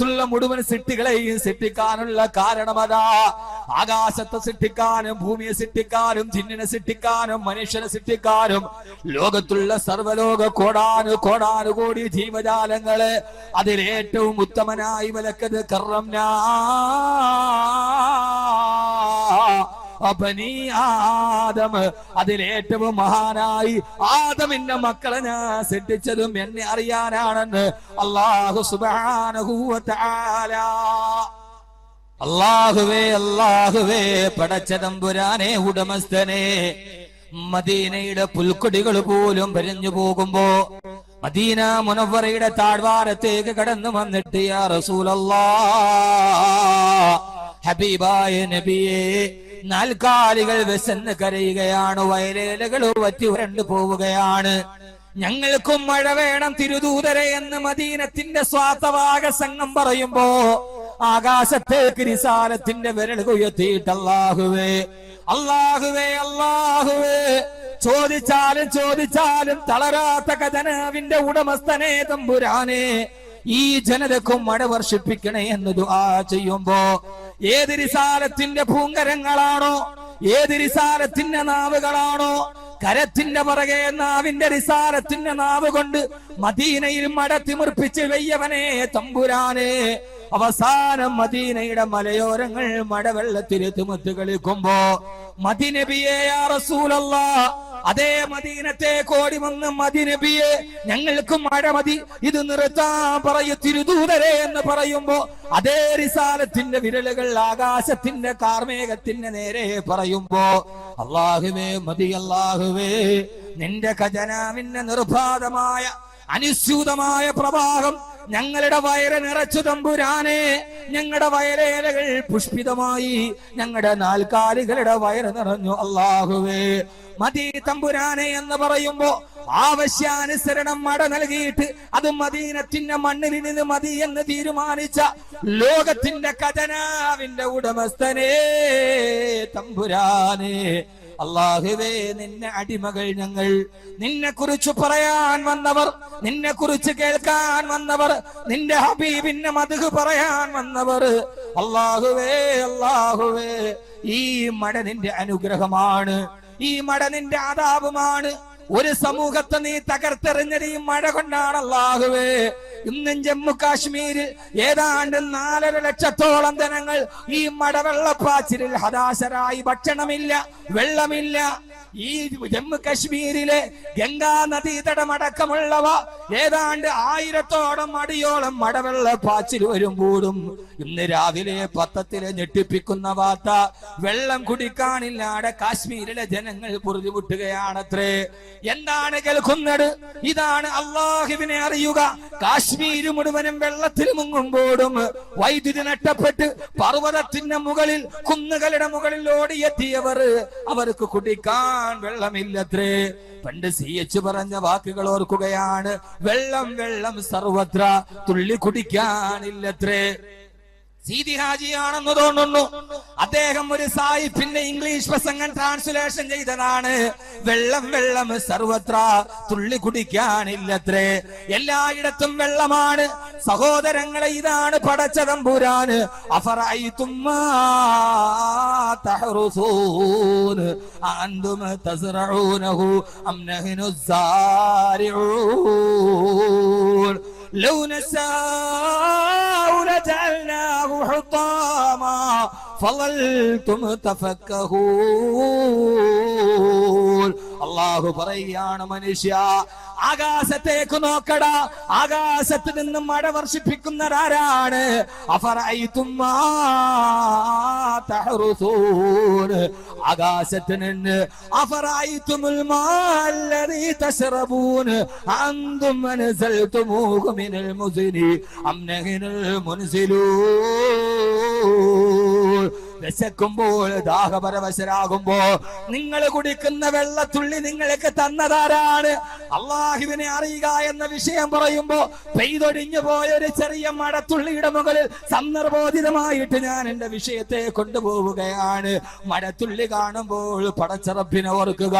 ലോകത്തുള്ള മുഴുവൻ സൃഷ്ടികളെയും സൃഷ്ടിക്കാനുള്ള കാരണം അതാ. ആകാശത്തെ സൃഷ്ടിക്കാനും ഭൂമിയെ സൃഷ്ടിക്കാനും ജിന്നിനെ സൃഷ്ടിക്കാനും മനുഷ്യനെ സൃഷ്ടിക്കാനും ലോകത്തുള്ള സർവ്വലോക കോടാനുകോടി ജീവജാലങ്ങള് അതിലേറ്റവും ഉത്തമനായി വലക്കത് കറംനാ ബനീ ആദം, അതിലേറ്റവും മഹാനായി ആദമിന്റെ മക്കളെ ഞാൻ സൃഷ്ടിച്ചതും എന്നെ അറിയാനാണെന്ന് അല്ലാഹു സുബ്ഹാനഹു വ തആല. അല്ലാഹുവേ പടച്ച തമ്പുരാനെ, ഉടമസ്ഥനെ, മദീനയുടെ പുൽക്കൊടികൾ പോലും പരിഞ്ഞു പോകുമ്പോ മദീന മുനവ്വറയുടെ താഴ്വാരത്തേക്ക് കടന്നു വന്നിട്ട് യാ റസൂലല്ലാഹ്, ഹബീബായ നബിയേ, നാൽക്കാലികൾ വിശന്ന് കരയുകയാണ്, വയലേലകൾ വറ്റി വരണ്ടു പോവുകയാണ്, ഞങ്ങൾക്കും മഴ വേണം തിരുദൂതരെ എന്ന് മദീനത്തിന്റെ സ്വാർത്ഥവാക സംഘം പറയുമ്പോ ആകാശത്തേക്ക് റിസാലത്തിന്റെ വിരൽ ഉയർത്തിയിട്ട് അല്ലാഹുവേ ചോദിച്ചാലും തളരാത്ത ഖജനാവിന്റെ ഉടമസ്ഥനെ തമ്പുരാനെ, ഈ ജനതക്കും മഴ വർഷിപ്പിക്കണേ എന്ന് ദുആ ചെയ്യുമ്പോ ഏത് റിസാലത്തിന്റെ പൂങ്കരങ്ങളാണോ, ഏത് റിസാലത്തിന്റെ നാവുകളാണോ കരത്തിന്റെ പുറകെ നാവിന്റെ റിസാലത്തിന്റെ നാവ് കൊണ്ട് മദീനയിൽ മഴ തിമിർപ്പിച്ച് വെയ്യവനെ തമ്പുരാനെ, അവസാനം മദീനയുടെ മലയോരങ്ങൾ മഴവെള്ളത്തിൽ തിമിർത്ത് കളിക്കുമ്പോ മദീനബിയെ യാ റസൂലല്ലാഹ്, അതേ മദീനത്തെ കോടി വന്ന് മദീനബിയെ ഞങ്ങൾക്ക് മഴ മതി, ഇത് നിർത്താൻ പറയൂ തിരുദൂതരെ എന്ന് പറയുമ്പോ അതേ റിസാലത്തിന്റെ വിരലുകൾ ആകാശത്തിന്റെ കാർമേഘത്തിന്റെ നേരെ പറയുമ്പോ അല്ലാഹുവേ മതി, അല്ലാഹുവേ നിന്റെ ഖജനാവിന്റെ നിർബാധമായ അനുസ്യൂതമായ പ്രവാഹം ഞങ്ങളുടെ വയറ് നിറച്ചു തമ്പുരാനെ, ഞങ്ങളുടെ വയലേലകൾ പുഷ്പിതമായി, ഞങ്ങളുടെ നാൽക്കാലികളുടെ വയറ് നിറഞ്ഞു അല്ലാഹുവേ മതി തമ്പുരാനെ എന്ന് പറയുമ്പോ ആവശ്യാനുസരണം മഴ നൽകിയിട്ട് അത് മദീനത്തിന്റെ മണ്ണിൽ നിന്ന് മതി എന്ന് തീരുമാനിച്ച ലോകത്തിന്റെ ഖജനാവിന്റെ ഉടമസ്ഥനെ തമ്പുരാനെ, അല്ലാഹുവേ നിന്നെ അടിമകൾ ഞങ്ങൾ, നിന്നെ കുറിച്ച് പറയാൻ വന്നവർ, നിന്നെ കുറിച്ച് കേൾക്കാൻ വന്നവർ, നിന്റെ ഹബീബിന്റെ മദ്ഹ് പറയാൻ വന്നവർ, അല്ലാഹുവേ ഈ മഴ നിന്റെ അനുഗ്രഹമാണ്, ഈ മഴ നിന്റെ ആദാബുമാണ്. ഒരു സമൂഹത്തെ നീ തകർത്തെറിഞ്ഞത് ഈ മഴ കൊണ്ടാണ് അല്ലാഹുവേ. ഇന്നും ജമ്മു കാശ്മീരിൽ ഏതാണ്ട് 4.5 ലക്ഷത്തോളം ജനങ്ങൾ ഈ മഴവെള്ളപ്പാച്ചിലിൽ ഹതാശരായി, ഭക്ഷണമില്ല, വെള്ളമില്ല. ഈ ജമ്മു കാശ്മീരിലെ ഗംഗാ നദീതടമടക്കമുള്ളവ ഏതാണ്ട് 1000 അടിയോളം മഴവെള്ളപ്പാച്ചിൽ വരുമ്പോഴും ഇന്ന് രാവിലെ പത്രത്തിലെ ഞെട്ടിപ്പിക്കുന്ന വാർത്ത, വെള്ളം കുടിക്കാനില്ലാതെ കാശ്മീരിലെ ജനങ്ങൾ പൊറുതിമുട്ടുകയാണത്രേ. എന്താണ് കേൾക്കുന്നത്? ഇതാണ് അല്ലാഹുവിനെ അറിയുക. കാശ്മീർ മുഴുവനും വെള്ളത്തിൽ മുങ്ങുമ്പോഴും വൈദ്യുതി നഷ്ടപ്പെട്ട് പർവ്വതത്തിന്റെ മുകളിൽ, കുന്നുകളുടെ മുകളിൽ ഓടിയെത്തിയവർ, അവർക്ക് കുടിക്കാൻ വെള്ളമില്ലത്രേ. പണ്ട് CH പറഞ്ഞ വാക്കുകൾ ഓർക്കുകയാണ്, വെള്ളം സർവത്ര, തുള്ളി കുടിക്കാനില്ലത്രേ. സീതി ഹാജിയാണെന്ന് തോന്നുന്നു, അദ്ദേഹം ഒരു സായിപ്പിന്റെ ഇംഗ്ലീഷ് പ്രസംഗം ട്രാൻസ്ലേഷൻ ചെയ്തതാണ്. വെള്ളം സർവത്ര, തുള്ളി കുടിക്കാനില്ലത്രേ. എല്ലായിടത്തും വെള്ളമാണ് സഹോദരങ്ങളെ. ഇതാണ് പടച്ച തമ്പുരാന്. അഫറഅയ്തും മാ തഹ്റുസൂൻ അൻതും തസ്റഊനഹു അം നഹ്നു സാരിഊൻ ലൗ നശാഉ ലജഅൽനാഹു ഹുതാമാ ഫളൽതും തഫക്കഹൂൻ. അല്ലാഹു പറയുകയാണ്, മനുഷ്യ ആകാശത്തേക്ക് നോക്കടാ, ആകാശത്ത് നിന്ന് മഴ വർഷിപ്പിക്കുന്നതാരാണ്? അഫറഅയ്തും മാ തഹ്റുസൂൻ, ആകാശത്ത് നിന്ന് അഫറഅയ്തുമുൽ മാ അല്ലദീ തശ്റബൂൻ അൻതും അൻസൽതുമൂഹു മിനൽ മുസ്നി അം നഹ്നുൽ മുൻസിലൂൻ. വിശക്കുമ്പോൾ ദാഹപരവശരാകുമ്പോ നിങ്ങൾ കുടിക്കുന്ന വെള്ളത്തുള്ളി നിങ്ങൾക്ക് തന്നതാരാണ്? അള്ളാഹുവിനെ അറിയുക എന്ന വിഷയം പറയുമ്പോ പെയ്തൊടിഞ്ഞു പോയ ഒരു ചെറിയ മഴത്തുള്ളിയുടെ മുകളിൽ സന്ദർഭോചിതമായിട്ട് ഞാൻ എന്റെ വിഷയത്തെ കൊണ്ടുപോവുകയാണ്. മഴത്തുള്ളി കാണുമ്പോൾ പടച്ച റബ്ബിനെ ഓർക്കുക.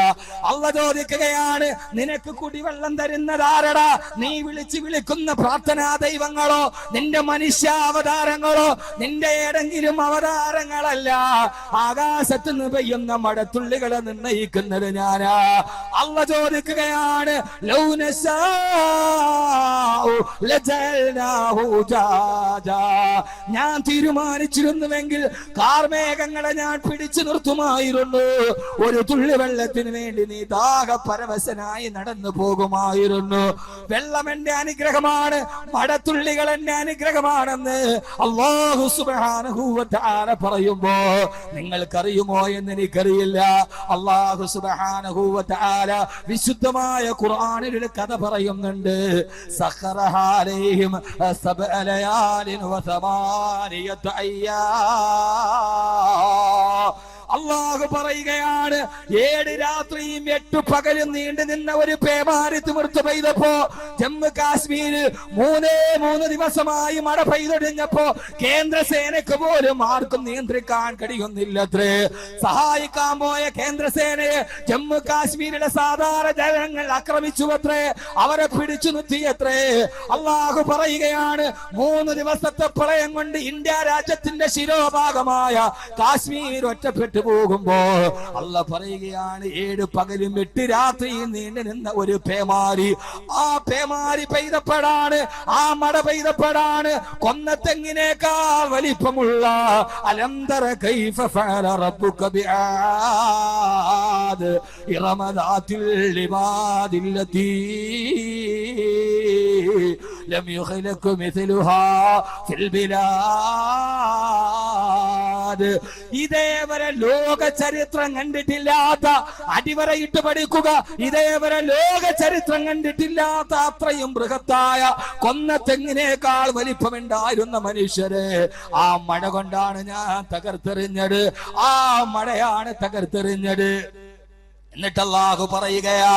അള്ളാഹ് ചോദിക്കുകയാണ്, നിനക്ക് കുടിവെള്ളം തരുന്നതാരടാ? നീ വിളിക്കുന്ന പ്രാർത്ഥനാ ദൈവങ്ങളോ, നിന്റെ മനുഷ്യാവതാരങ്ങളോ, നിന്റെ ഏതെങ്കിലും അവതാരങ്ങളല്ല. ആകാശത്ത് നിന്ന് പെയ്യുന്ന മഴത്തുള്ളികളെ നിർണയിക്കുന്നത് ഞാനാ. അള്ളാഹ് ചോദിക്കുകയാണ്, ഞാൻ തീരുമാനിച്ചിരുന്നുവെങ്കിൽ കാർമേഘങ്ങളെ ഞാൻ പിടിച്ചു നിർത്തുമായിരുന്നു. ഒരു തുള്ളി വെള്ളത്തിന് വേണ്ടി നീ ദാഹപരവശനായി നടന്നു പോകുമായിരുന്നു. വെള്ളം എന്റെ അനുഗ്രഹമാണ്, മഴത്തുള്ളികൾ എന്റെ അനുഗ്രഹമാണെന്ന് അല്ലാഹു സുബ്ഹാനഹു വ തആല പറയുമ്പോ നിങ്ങൾക്കറിയുമോ എന്ന് എനിക്കറിയില്ല. അല്ലാഹു സുബ്ഹാനഹു വ തആല വിശുദ്ധമായ ഖുർആനിൽ ഒരു കഥ പറയുന്നുണ്ട്. സഖറഹ അലൈഹിം സബ്അ ലയാലിൻ വ സമാനിയത അയ്യാം. അള്ളാഹു പറയുകയാണ്, 7 രാത്രിയും 8 പകലും നീണ്ടു നിന്ന ഒരു പേമാരി തിമിർത്ത് പെയ്തപ്പോ ജമ്മു കാശ്മീര് 3 ദിവസമായി മഴ പെയ്തൊടിഞ്ഞപ്പോ കേന്ദ്രസേനക്ക് പോലും ആർക്കും നിയന്ത്രിക്കാൻ കഴിയുന്നില്ലത്രേ. സഹായിക്കാൻ പോയ കേന്ദ്രസേനയെ ജമ്മു കാശ്മീരിലെ സാധാരണ ജനങ്ങൾ ആക്രമിച്ചുവത്രേ, അവരെ പിടിച്ചു നിർത്തിയത്രേ. അള്ളാഹു പറയുകയാണ്, 3 ദിവസത്തെ പ്രളയം കൊണ്ട് ഇന്ത്യ രാജ്യത്തിന്റെ ശിരോഭാഗമായ കാശ്മീർ ഒറ്റപ്പെട്ടു പോകുമ്പോ അള്ളാഹ് പറയുകയാണ്, 7 പകലും 8 രാത്രിയും നീണ്ടു നിന്ന ഒരു പേമാരി. ആ പേമാരി പെയ്തപ്പെടാണ്, ആ മഴ പെയ്തപ്പെടാണ് കൊന്നത്തെങ്ങിനേക്കാൾ വലിപ്പമുള്ള അലംതറ കൈഫ ഫഅല റബ്ബുക ബിആദ് ഇറമ ദാതിൽ ലിമാദില്ലതി ലം യുഖ്ലഖ മിസ്ലുഹാ ഫിൽ ബിലാദ്. ഇതേവരെ ലോക ചരിത്രം കണ്ടിട്ടില്ലാത്ത, അടിവരയിട്ട് പഠിക്കുക, ഇതേവരെ ലോക ചരിത്രം കണ്ടിട്ടില്ലാത്ത അത്രയും ബൃഹത്തായ കൊന്നത്തെങ്ങിനേക്കാൾ വലിപ്പമുണ്ടായിരുന്ന മനുഷ്യരെ ആ മഴ കൊണ്ടാണ് ഞാൻ തകർത്തെറിഞ്ഞത്. ആ മഴയാണ് തകർത്തെറിഞ്ഞത്. എന്നിട്ട് അല്ലാഹു പറയുകയാ,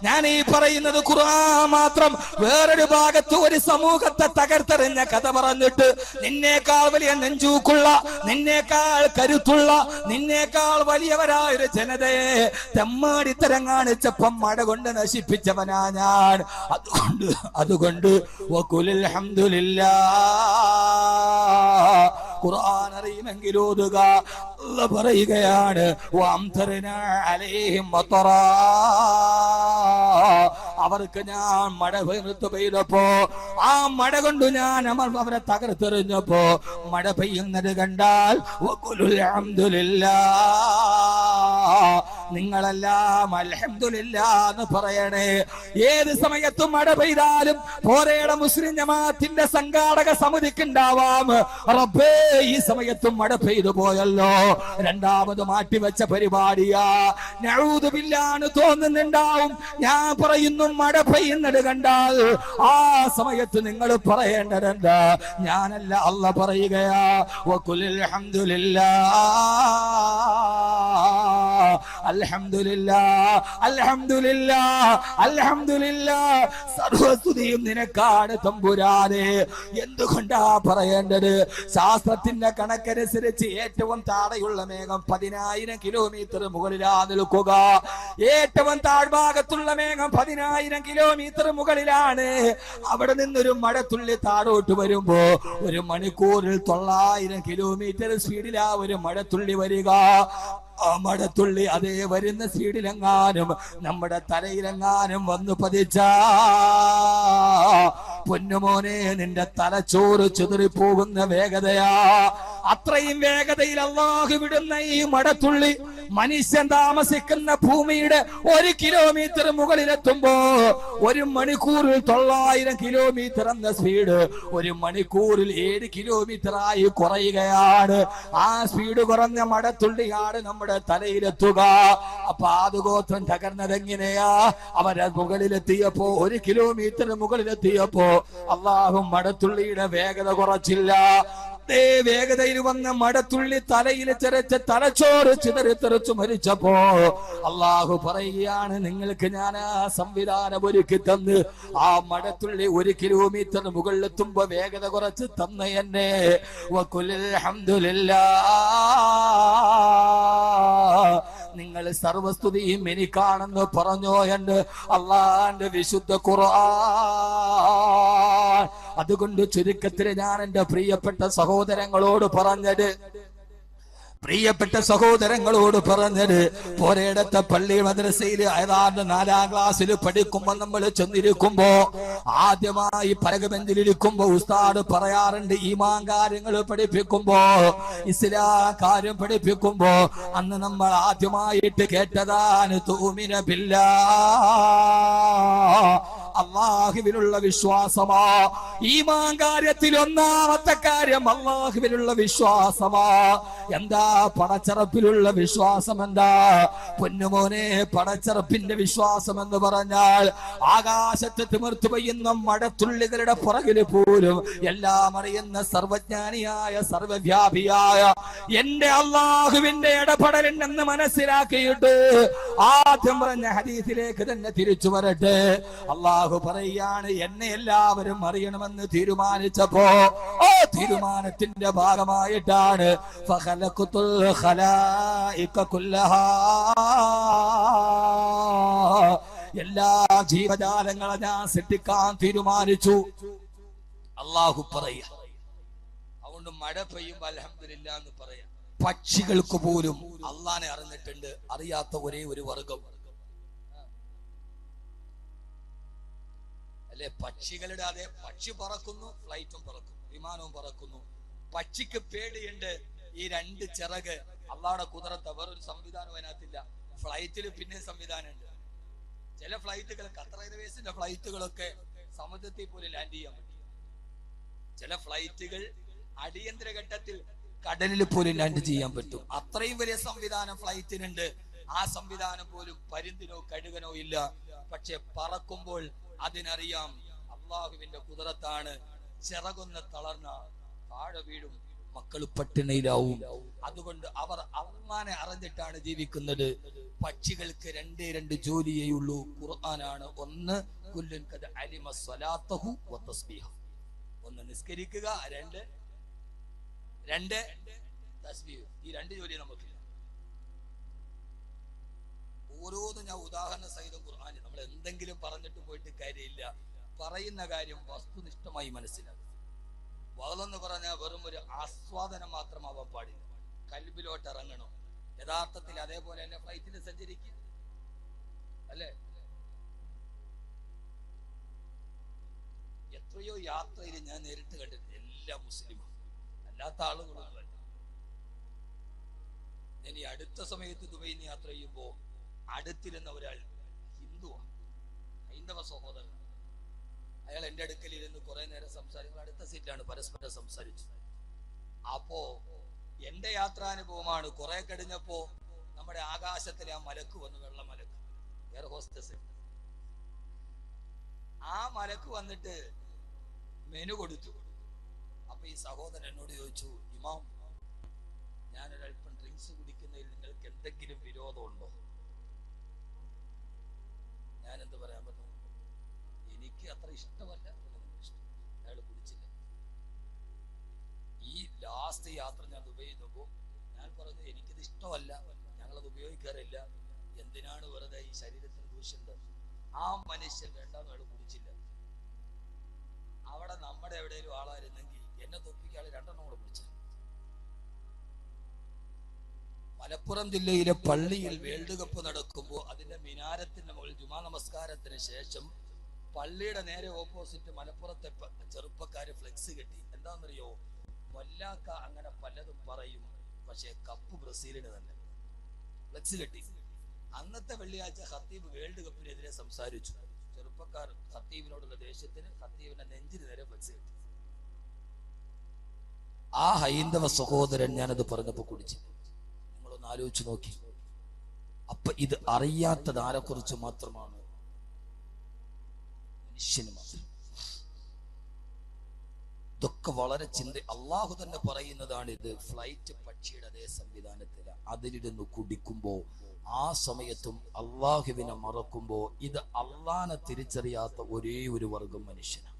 ഞാൻ ഈ പറയുന്നത് ഖുർആൻ മാത്രം. വേറൊരു ഭാഗത്ത് ഒരു സമൂഹത്തെ തകർത്തെറിഞ്ഞ കഥ പറഞ്ഞിട്ട് നിന്നേക്കാൾ വലിയ നെഞ്ചൂക്കുള്ള, നിന്നേക്കാൾ കരുത്തുള്ള, നിന്നേക്കാൾ വലിയവരായ ഒരു ജനതയെ തെമ്മാടിത്തരം കാണിച്ചപ്പം മഴ കൊണ്ട് നശിപ്പിച്ചവനാ ഞാൻ. അതുകൊണ്ട് വഖുലിൽ ഹംദുലില്ലാഹ്. ഖുർആൻ അറിയുമെങ്കിൽ ഓതുക. അല്ലാഹു പറയുകയാണ്, വഅംതർനാ അലൈഹിം മതറാ. അവർക്ക് ഞാൻ മഴ പെയ്തപ്പോ ആ മഴ കൊണ്ട് ഞാൻ അവരെ തകർത്തെറിഞ്ഞപ്പോ മഴ പെയ്യുന്നത് കണ്ടാൽ വഖുലുൽ ഹംദുലില്ലാഹ്, നിങ്ങളെല്ലാം അൽഹംദുലില്ലാഹ് എന്ന് പറയണേ. ഏത് സമയത്തും മഴ പെയ്താലും പോരേടെ മുസ്ലിം ജമാഅത്തിന്റെ സംഘാടക സമിതിക്കുണ്ടാവാം, റബ്ബേ ഈ സമയത്തും മഴ പെയ്തു പോയല്ലോ, രണ്ടാമത് മാറ്റിവെച്ച പരിപാടിയാ, നഊദു ബില്ലാഹ് തോന്നുന്നുണ്ടാവും. ഞാൻ പറയുന്നു, മഴ പെയ്യുന്നത് കണ്ടാൽ ആ സമയത്ത് നിങ്ങൾ പറയേണ്ടതെന്താ? ഞാനല്ല, അല്ലാഹ് പറയുകയാ, വഖുലിൽ ഹംദുലില്ലാഹ് അൽഹംദുലില്ലാഹ് അൽഹംദുലില്ലാഹ് അൽഹംദുലില്ലാഹ്. സർവസ്തുതിയും നിനക്കാണ് തമ്പുരാനെ. എന്തുകൊണ്ടാ പറയേണ്ടത്? ശാസ്ത്രത്തിന്റെ കണക്കനുസരിച്ച് ഏറ്റവും താഴെയുള്ള മേഘം 10,000 കിലോമീറ്റർ മുകളിലാ നിൽക്കുക. ഏറ്റവും താഴ്ഭാഗത്തുള്ള മേഘം 10,000 കിലോമീറ്റർ മുകളിലാണ്. അവിടെ നിന്നൊരു മഴത്തുള്ളി താഴോട്ട് വരുമ്പോ 1 മണിക്കൂറിൽ 900 കിലോമീറ്റർ സ്പീഡിലാ ഒരു മഴത്തുള്ളി വരിക. ആ മഴത്തുള്ളി അതേ വരുന്ന സ്പീഡിലെങ്ങാനും നമ്മുടെ തലയിലെങ്ങാനും വന്നു പതിച്ച പൊന്നുമോനെ, നിന്റെ തലച്ചോറ് ചിതറിപ്പോകുന്ന വേഗതയാ. അത്രയും വേഗതയിൽ അല്ലാഹു വിടുന്ന ഈ മഴത്തുള്ളി മനുഷ്യൻ താമസിക്കുന്ന ഭൂമിയുടെ 1 കിലോമീറ്റർ മുകളിലെത്തുമ്പോ 1 മണിക്കൂറിൽ 900 കിലോമീറ്റർ എന്ന സ്പീഡ് 1 മണിക്കൂറിൽ 7 കിലോമീറ്റർ ആയി കുറയുകയാണ്. ആ സ്പീഡ് കുറഞ്ഞ മഴത്തുള്ളിയാണ് നമ്മുടെ തലയിലെത്തുക. അപ്പൊ ആദ്യഗോത്രം തകർന്നതെങ്ങനെയാ? അവരെ മുകളിലെത്തിയപ്പോ 1 കിലോമീറ്റർ മുകളിലെത്തിയപ്പോ അല്ലാഹു മഴത്തുള്ളിയുടെ വേഗത കുറച്ചില്ല. വേഗതയിൽ വന്ന മടത്തുള്ളി തലയിൽ തെറിച്ച് തലച്ചോറ് ചിതറിത്തെറിച്ചു മരിച്ചപ്പോ അള്ളാഹു പറയുകയാണ്, നിങ്ങൾക്ക് ഞാൻ ആ സംവിധാനം ഒരുക്കി തന്ന് ആ മടത്തുള്ളി 1 കിലോമീറ്റർ മുകളിലെത്തുമ്പോ വേഗത കുറച്ച് തന്ന എന്നെ വഖുലിൽ ഹംദുലില്ലാഹ്, നിങ്ങൾ സർവസ്തുതിയും എനിക്കാണെന്ന് പറഞ്ഞോ എന്ന് അള്ളാന്റെ വിശുദ്ധ ഖുർആൻ. അതുകൊണ്ട് ചുരുക്കത്തിൽ ഞാൻ എന്റെ പ്രിയപ്പെട്ട സഹോദരങ്ങളോട് പറഞ്ഞത് പോരേടത്തെ പള്ളി മദ്രസയിൽ ഏതാണ്ട് 4ാം ക്ലാസ്സിൽ പഠിക്കുമ്പോ നമ്മൾ ചെന്നിരിക്കുമ്പോ ആദ്യമായി പലകബെഞ്ചിലിരിക്കുമ്പോ ഉസ്താദ് പറയാറുണ്ട്, ഈമാൻ കാര്യങ്ങൾ പഠിപ്പിക്കുമ്പോ, ഇസ്ലാം കാര്യം പഠിപ്പിക്കുമ്പോ അന്ന് നമ്മൾ ആദ്യമായിട്ട് കേട്ടതാണ് തുഅ്മിന ബില്ലാഹ്, അല്ലാഹുവിലുള്ള വിശ്വാസമാ. ഈമാൻ കാര്യത്തിൽ ഒന്നാമത്തെ കാര്യം അല്ലാഹുവിലുള്ള വിശ്വാസമാ. എന്താ പടച്ചറപ്പിലുള്ള വിശ്വാസം? എന്താ പൊന്നുമോനെ, പടച്ചറപ്പിന്റെ വിശ്വാസം എന്ന് പറഞ്ഞാൽ ആകാശത്ത് തിമിർത്തു പെയ്യുന്ന മഴത്തുള്ളികളുടെ പുറകില് പോലും എല്ലാം അറിയുന്ന സർവജ്ഞാനിയായ സർവവ്യാപിയായ എന്റെ അല്ലാഹുവിന്റെ ഇടപെടലുണ്ടെന്ന് മനസ്സിലാക്കിയിട്ട് ആദ്യം പറഞ്ഞ ഹദീസിലേക്ക് തന്നെ തിരിച്ചു വരട്ടെ. അല്ലാഹു പറയാണ്, എന്നെ എല്ലാവരും അറിയണമെന്ന് തീരുമാനിച്ചപ്പോ ആ തീരുമാനത്തിന്റെ ഭാഗമായിട്ടാണ് എല്ലാ ജീവജാലങ്ങളെ ഞാൻ സൃഷ്ടിക്കാൻ തീരുമാനിച്ചു. അല്ലാഹു പറയാ. അതുകൊണ്ട് മഴ പെയ്യുമ്പോ അൽഹംദുലില്ലാ എന്ന് പറയാം. പക്ഷികൾക്ക് പോലും അള്ളാനെ അറിഞ്ഞിട്ടുണ്ട്. അറിയാത്ത ഒരേ ഒരു വർഗം അല്ലെ പക്ഷികളുടെ. അതെ, പക്ഷി പറക്കുന്നു, ഫ്ലൈറ്റും പറക്കുന്നു, വിമാനവും പറക്കുന്നു. പക്ഷിക്ക് പേടിയുണ്ട് ഈ 2 ചിറക്. അള്ളാഹുടെ കുദറത്ത, വേറൊരു സംവിധാനം അതിനകത്തില്ല. ഫ്ലൈറ്റിൽ പിന്നെ സംവിധാനമുണ്ട്. ചില ഫ്ലൈറ്റുകൾ, ഖത്തർ എയർവേസിന്റെ ഫ്ലൈറ്റുകളൊക്കെ സമുദ്രത്തിൽ പോലും ലാൻഡ് ചെയ്യാൻ പറ്റും. ചില ഫ്ലൈറ്റുകൾ അടിയന്തര ഘട്ടത്തിൽ കടലിൽ പോലും ലാൻഡ് ചെയ്യാൻ പറ്റും. അത്രയും വലിയ സംവിധാനം ഫ്ലൈറ്റിനുണ്ട്. ആ സംവിധാനം പോലും പരുന്തിനോ കഴുകനോ ഇല്ല. പക്ഷെ പറക്കുമ്പോൾ അതിനറിയാം അള്ളാഹുവിന്റെ കുദറത്താണ്. ചിറകൊന്ന് തളർന്ന താഴെ വീഴും, മക്കൾ പട്ടിണിയിലാവും. അതുകൊണ്ട് അവർ അള്ളാനെ അറിഞ്ഞിട്ടാണ് ജീവിക്കുന്നത്. പക്ഷികൾക്ക് 2 ജോലിയേ ഉള്ളൂ. ഖുർആനാണ്. ഒന്ന് കുല്ലുൻ ഖദ അലിമ സ്വലാത്തഹു വ തസ്ബീഹു, ഒന്ന് നിസ്കരിക്കുക, 2 തസ്ബീഹ്. ഈ 2 ജോലി നമുക്കില്ല. ഓരോന്നും ഞാൻ ഉദാഹരണ സഹിതം ഖുർആനിൽ, നമ്മൾ എന്തെങ്കിലും പറഞ്ഞിട്ട് പോയിട്ട് കാര്യമില്ല. പറയുന്ന കാര്യം വസ്തുനിഷ്ഠമായി മനസ്സിലാക്കുക. വഅളെന്ന് പറഞ്ഞാൽ വെറും ഒരു ആസ്വാദനം മാത്രമാവാൻ പാടില്ല, കൽബിലോട്ട് ഇറങ്ങണം. യഥാർത്ഥത്തിൽ അതേപോലെ തന്നെ ഫ്ലൈറ്റിൽ സഞ്ചരിക്കുക അല്ലേ. എത്രയോ യാത്രയിൽ ഞാൻ നേരിട്ട് കണ്ടിട്ടുണ്ട് എല്ലാ മുസ്ലിമും, അല്ലാത്ത ആളുകളും. ഞാൻ ഈ അടുത്ത സമയത്ത് ദുബൈയിൽ യാത്ര ചെയ്യുമ്പോ അടുത്തിരുന്ന ഒരാൾ ഹിന്ദുവാണ്, ഹൈന്ദവ സഹോദരൻ. അയാൾ എന്റെ അടുക്കൽ ഇരുന്ന് കുറെ നേരം സംസാരിക്കും. അടുത്ത സീറ്റിലാണ്, പരസ്പരം സംസാരിച്ചു. അപ്പോ എന്റെ യാത്രാനുഭവമാണ്. കുറെ കഴിഞ്ഞപ്പോ നമ്മുടെ ആകാശത്തിലെ ആ മലക്ക് വന്നു, വെള്ള മലക്ക്, എയർ ഹോസ്റ്റസ്. ആ മലക്ക് വന്നിട്ട് മെനു കൊടുത്തു. അപ്പൊ ഈ സഹോദരൻ എന്നോട് ചോദിച്ചു, ഇമാം, ഞാനൊരൽപ്പം ഡ്രിങ്ക്സ് കുടിക്കുന്നതിൽ നിങ്ങൾക്ക് എന്തെങ്കിലും വിരോധമുണ്ടോ? ഞാൻ എന്ത് പറയാൻ പറ്റും, എനിക്ക് അത്ര ഇഷ്ടമല്ല. അയാൾ കുടിച്ചില്ല. ഈ ലാസ്റ്റ് യാത്ര ഞാൻ ദുബൈയിൽ നോക്കുമ്പോൾ ഞാൻ പറഞ്ഞു, എനിക്കിത് ഇഷ്ടമല്ല, ഞങ്ങളത് ഉപയോഗിക്കാറില്ല, എന്തിനാണ് വെറുതെ ഈ ശരീരത്തിന് ദൂഷ്യമുണ്ട്. ആ മനുഷ്യൻ 2ാമത് അയാൾ കുടിച്ചില്ല. അവിടെ നമ്മുടെ എവിടെയെങ്കിലും ആളായിരുന്നെങ്കിൽ എന്നെ തൊപ്പിക്കാൾ 2 കൂടെ കുടിച്ചു. മലപ്പുറം ജില്ലയിലെ പള്ളിയിൽ വേൾഡ് കപ്പ് നടക്കുമ്പോൾ അതിന്റെ മിനാരത്തിന്റെ മുകളിൽ ജുമാ നമസ്കാരത്തിന് ശേഷം പള്ളിയുടെ നേരെ ഓപ്പോസിറ്റ് മലപ്പുറത്തെ ചെറുപ്പക്കാര് ഫ്ലെക്സ് കെട്ടി. എന്താണെന്നറിയോ, വല്ലാക്ക അങ്ങനെ പലതും പറയും, പക്ഷെ കപ്പ് ബ്രസീലിന് തന്നെ. ഫ്ലെക്സ് കെട്ടി. അന്നത്തെ വെള്ളിയാഴ്ച ഖത്തീബ് വേൾഡ് കപ്പിനെതിരെ സംസാരിച്ചു. ചെറുപ്പക്കാർ ഖത്തീബിനോടുള്ള ദേഷ്യത്തിന് ഖത്തീബിന്റെ നെഞ്ചിന് നേരെ ഫ്ലെക്സ് കെട്ടി. ആ ഹൈന്ദവ സഹോദരൻ ഞാനത് പറഞ്ഞപ്പോ കുടിച്ചു. നിങ്ങളൊന്ന് ആലോചിച്ച് നോക്കി. അപ്പൊ ഇത് അറിയാത്തത് ആരെക്കുറിച്ച് മാത്രമാണ്? മനുഷ്യന് മാത്രം. ഇതൊക്കെ വളരെ അള്ളാഹു തന്നെ പറയുന്നതാണ്. ഇത് ഫ്ലൈറ്റ് പക്ഷിയുടെ അതേ സംവിധാനത്തിലാണ്. അതിലിരുന്ന് കുടിക്കുമ്പോ ആ സമയത്തും അള്ളാഹുവിനെ മറക്കുമ്പോ ഇത് അള്ളാനെ തിരിച്ചറിയാത്ത ഒരേ ഒരു വർഗം മനുഷ്യനാണ്.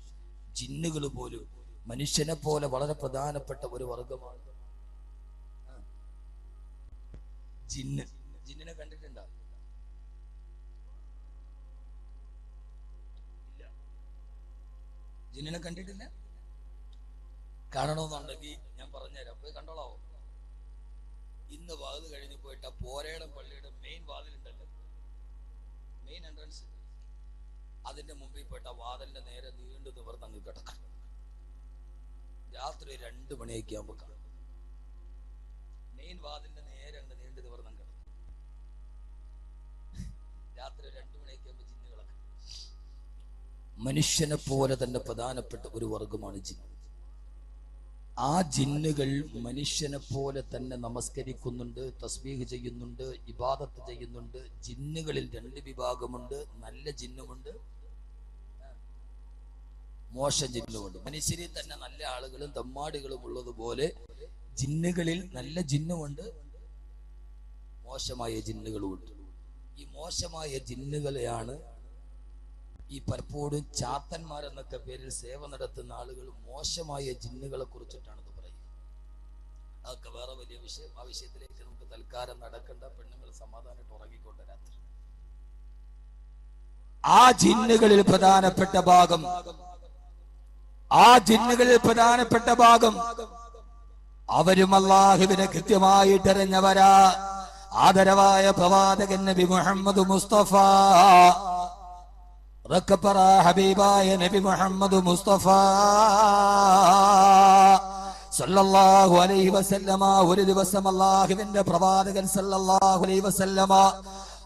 ജിന്നുകൾ പോലും മനുഷ്യനെ പോലെ വളരെ പ്രധാനപ്പെട്ട ഒരു വർഗമാണ് ജിന്ന്. ജിന്നിനെ കണ്ടിട്ടുണ്ടോ? ഇല്ല, ജിന്നിനെ കണ്ടിട്ടില്ല. കാണണമെന്നുണ്ടെങ്കിൽ ഞാൻ പറഞ്ഞുതരാം, പോയി കണ്ടോളാവോ? ഇന്ന് വാതിൽ കഴിഞ്ഞ് പോയിട്ട് ആ പോരേടം പള്ളിയുടെ മെയിൻ വാതിലുണ്ടല്ലോ, മെയിൻ എൻട്രൻസ്, അതിന്റെ മുമ്പിൽ പോയിട്ട് ആ വാതിലിന്റെ നേരെ നീണ്ടു നിവർന്ന് അങ്ങ് കിടക്കണം. രാത്രി 2 മണിയൊക്കെ ആകുമ്പോൾ കാണും. മെയിൻ വാതിലിന്റെ നേരെ അങ്ങ് നീണ്ടു നിവർന്ന് കിടക്കും. രാത്രി 2 മണിയൊക്കെ ആകുമ്പോൾ ജിന്നുകളൊക്കെ. മനുഷ്യനെ പോലെ തന്നെ പ്രധാനപ്പെട്ട ഒരു വർഗമാണ് ജിന്ന്. ആ ജിന്നുകൾ മനുഷ്യനെ പോലെ തന്നെ നമസ്കരിക്കുന്നുണ്ട്, തസ്ബീഹ് ചെയ്യുന്നുണ്ട്, ഇബാദത്ത് ചെയ്യുന്നുണ്ട്. ജിന്നുകളിൽ 2 വിഭാഗമുണ്ട്. നല്ല ജിന്നുമുണ്ട്, മോശം ജിന്നുമുണ്ട്. മനുഷ്യരിൽ തന്നെ നല്ല ആളുകളും തെമ്മാടികളും ഉള്ളതുപോലെ ജിന്നുകളിൽ നല്ല ജിന്നുമുണ്ട്, മോശമായ ജിന്നുകളുമുണ്ട്. ഈ മോശമായ ജിന്നുകളെയാണ് ഈ പലപ്പോഴും ചാത്തന്മാരെന്നൊക്കെ പേരിൽ സേവ നടത്തുന്ന ആളുകൾ മോശമായ ജിന്നുകളെ കുറിച്ചിട്ടാണ് ഇത് പറയുന്നത്. അതൊക്കെ വേറെ വലിയ വിഷയം. ആ വിഷയത്തിലേക്ക് നമുക്ക് തൽക്കാലം നടക്കണ്ട. പെണ്ണുങ്ങൾ സമാധാനമായിട്ട് ഉറങ്ങിക്കൊണ്ട് രാത്രി. ആ ജിന്നുകളിൽ പ്രധാനപ്പെട്ട ഭാഗം അവരും അല്ലാഹുവിനെ കൃത്യമായിട്ട് അറിഞ്ഞവരാ. ആദരവായ പ്രവാചകൻ നബി മുഹമ്മദ് മുസ്തഫ, ഹബീബായ നബി മുഹമ്മദ് മുസ്തഫ സല്ലല്ലാഹു അലൈഹി വസല്ലമ ഒരു ദിവസം അല്ലാഹുവിന്റെ പ്രവാചകൻ സല്ലല്ലാഹു അലൈഹി വസല്ലമ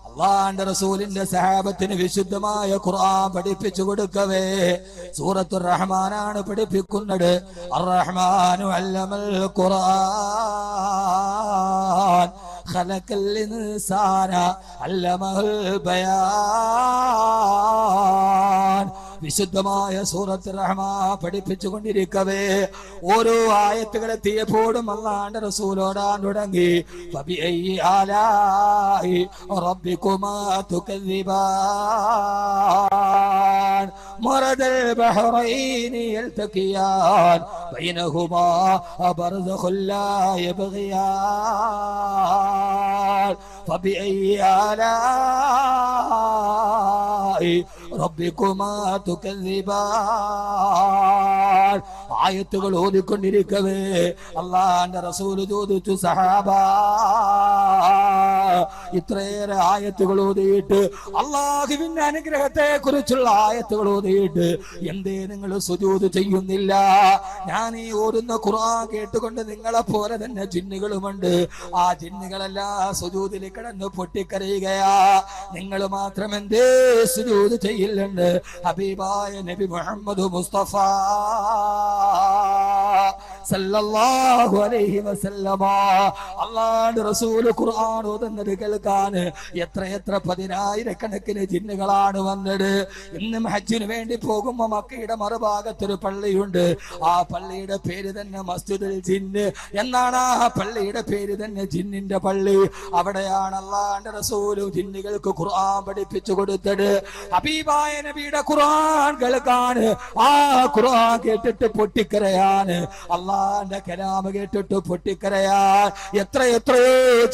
അല്ലാഹുവിന്റെ റസൂലിന്റെ സഹാബത്തിന് വിശുദ്ധമായ ഖുർആൻ പഠിപ്പിച്ചു കൊടുക്കവേ സൂറത്തുർ റഹ്മാനാണ് പഠിപ്പിക്കുന്നത്. അർ-റഹ്മാനു അല്ലമൽ ഖുർആൻ ഖലഖൽ ഇൻസാന അല്ലമഹുൽ ബയാൻ. വിശുദ്ധമായ സൂറത്തുർ റഹ്മാൻ പഠിപ്പിച്ചു കൊണ്ടിരിക്കവേ ഓരോ ആയത്തുകൾ എത്തിയപ്പോഴും അല്ലാഹുവിന്റെ റസൂലോടാൻ തുടങ്ങി. ഫബിഅയ്യി ആലാഇ റബ്ബികുമാ തുകദ്ദിബാൻ മറദൽ ബഹ്റൈനി യൽതഖിയാൻ ബൈനഹുമാ ബർസഖുൻ ലാ യബ്ഗിയാൻ ഫബിഅയ്യി ആലാഇ റബ്ബികുമാ തുകദ്ദിബാൻ. ആയത്തുകൾ ഓതിക്കൊണ്ടിരിക്കവേ അല്ലാഹുവിന്റെ റസൂൽ ചോദിച്ചു, സഹാബ ഇത്രയേറെ ആയത്തുകൾ ഓതിയിട്ട്, അല്ലാഹുവിന്റെ അനുഗ്രഹത്തെ കുറിച്ചുള്ള ആയത്തുകൾ ഓതിയിട്ട് എന്തേ നിങ്ങൾ സുജൂദ് ചെയ്യുന്നില്ല? ഞാൻ ഈ ഓതുന്ന ഖുർആൻ കേട്ടുകൊണ്ട് നിങ്ങളെ പോലെ തന്നെ ജിന്നുകളുമുണ്ട്. ആ ജിന്നുകളെല്ലാം സുജൂദിൽ കിടന്ന് പൊട്ടിക്കരയുകയാ. നിങ്ങൾ മാത്രം എന്തേ സുജൂദ് ചെയ്യില്ലെന്ന് ഹബീബായ നബി മുഹമ്മദ് മുസ്തഫ സല്ലല്ലാഹു അലൈഹി വസല്ലമ അല്ലാഹുവിന്റെ റസൂൽ ഖുർആൻ ഓതുന്നത് കേൾക്കാൻ എത്ര പതിനായിരക്കണക്കിന് ജിന്നുകളാണ് വന്നത്. ഇന്നും ഹജ്ജിന് വേണ്ടി പോകുമ്പോൾ മക്കയുടെ മറുഭാഗത്തൊരു പള്ളിയുണ്ട്. ആ പള്ളിയുടെ പേര് തന്നെ മസ്ജിദുൽ ജിന്ന് എന്നാണ്. ആ പള്ളിയുടെ പേര് തന്നെ ജിന്നിന്റെ പള്ളി. അവിടെയാണ് അല്ലാഹുവിന്റെ റസൂൽ ജിന്നുകൾക്ക് ഖുർആൻ പഠിപ്പിച്ചു കൊടുത്തത്. ഹബീബായ നബിയുടെ ഖുർആൻ കേൾക്കാൻ, ആ ഖുർആൻ കേട്ടിട്ട് പൊട്ടിക്കരയാൻ, അല്ലാഹുവിന്റെ കലാം കേട്ടിട്ട് പൊട്ടിക്കരയാൻ എത്രയോ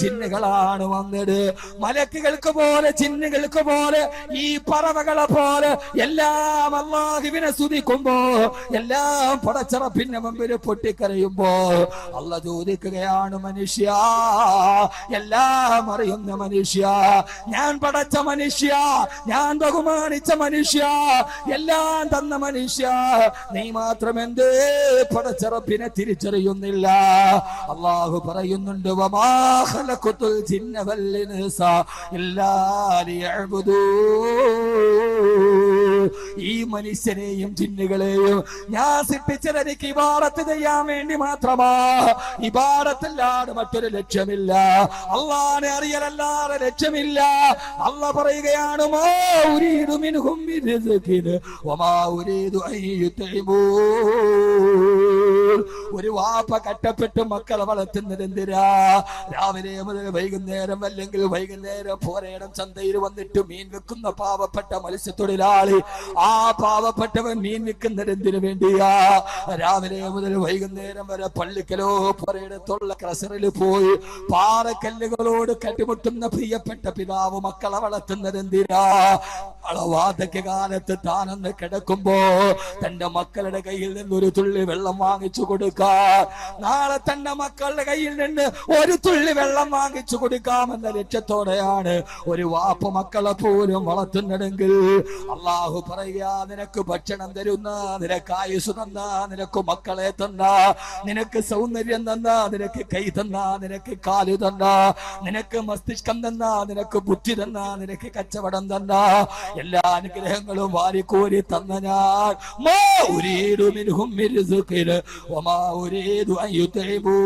ജിന്നുകളാണ് വന്നത്. മലക്കുകൾക്ക് പോലെ, ജിന്നുകൾക്ക് പോലെ, ഈ പറവകളെ പോലെ എല്ലാം അല്ലാഹുവിനെ സ്തുതിക്കുമ്പോ, എല്ലാം പടച്ചറപ്പിന്റെ മുമ്പിൽ പൊട്ടിക്കരയുമ്പോ അല്ലാഹു ചോദിക്കുകയാണ്, മനുഷ്യ, എല്ലാം അറിയുന്ന മനുഷ്യ, ഞാൻ പടച്ച മനുഷ്യ, ഞാൻ ബഹുമാനിച്ച മനുഷ്യ, എല്ലാം തന്ന മനുഷ്യ, നീ മാത്രം എന്തേ പടച്ചറപ്പിനെ തിരിച്ചറിയുന്നില്ല? അല്ലാഹു പറയുന്നുണ്ട്, വമാ ഖലഖതുൽ ജിന്ന വൽ ഇൻസ ഇല്ലാ ലിയഅ്ബുദൂൻ. ഈ മനുഷ്യനെയും ജിന്നുകളെയും ഞാൻ സൃഷ്ടിച്ചത് എനിക്ക് ഇബാദത്ത് ചെയ്യാൻ വേണ്ടി മാത്രമാ. ഇബാദത്തല്ലാതെ മറ്റൊരു ലക്ഷ്യമില്ല. അല്ലാഹുവിനെ അറിയലല്ലാതെ ലക്ഷ്യമില്ല. അല്ലാഹു പറയുകയാണ്, മാ ഉരീദു മിൻഹും മിൻ റിസ്ഖിൻ വമാ ഉരീദു അൻ യുത്ഇമൂൻ. ഒരു വാപ്പ കട്ടപ്പെട്ട് മക്കളെ വളർത്തുന്നത് എന്തിനാ? രാവിലെ മുതൽ വൈകുന്നേരം, അല്ലെങ്കിൽ വൈകുന്നേരം പോരേടം ചന്തയിൽ വന്നിട്ട് മീൻ വെക്കുന്ന പാവപ്പെട്ട മത്സ്യത്തൊഴിലാളി, ആ പാവപ്പെട്ടവൻ മീൻ വിൽക്കുന്നത് എന്തിനു വേണ്ടിയാ? രാവിലെ മുതൽ വൈകുന്നേരം വരെ പള്ളിക്കലോ പുരയിടത്തുള്ള ക്രസറിൽ പോയി പാറക്കല്ലുകളോട് കെട്ടിമുട്ടുന്ന പ്രിയപ്പെട്ട പിതാവ് മക്കളെ വളർത്തുന്നത് എന്തിനാ? വാർദ്ധക്യകാലത്ത് താനൊന്ന് കിടക്കുമ്പോ തന്റെ മക്കളുടെ കയ്യിൽ നിന്ന് ഒരു തുള്ളി വെള്ളം വാങ്ങിച്ചു കൊടുക്കാൻ, നാളെ തന്റെ മക്കളുടെ കയ്യിൽ നിന്ന് ഒരു തുള്ളി വെള്ളം വാങ്ങിച്ചു കൊടുക്കാമെന്ന ലക്ഷ്യത്തോടെയാണ് ഒരു വാപ്പ മക്കളെ പോലും വളർത്തുന്നതെങ്കിൽ അള്ളാഹു പറയുക, നിനക്ക് ഭക്ഷണം തരുന്ന, നിനക്ക് ആയുസ് തന്ന, നിനക്ക് മക്കളെ തന്ന, നിനക്ക് സൗന്ദര്യം തന്ന, നിനക്ക് കൈ തന്ന, നിനക്ക് കാല് തന്ന, നിനക്ക് മസ്തിഷ്കം തന്ന, നിനക്ക് ബുദ്ധി തന്ന, നിനക്ക് കച്ചവടം തന്ന, എല്ലാ അനുഗ്രഹങ്ങളും വാരിക്കോരി തന്ന ഞാൻ മാ ഉരീദു മിൻഹും മിൻ റിസ്ഖിൻ വമാ ഉരീദു അൻ യുത്ഇബൂ,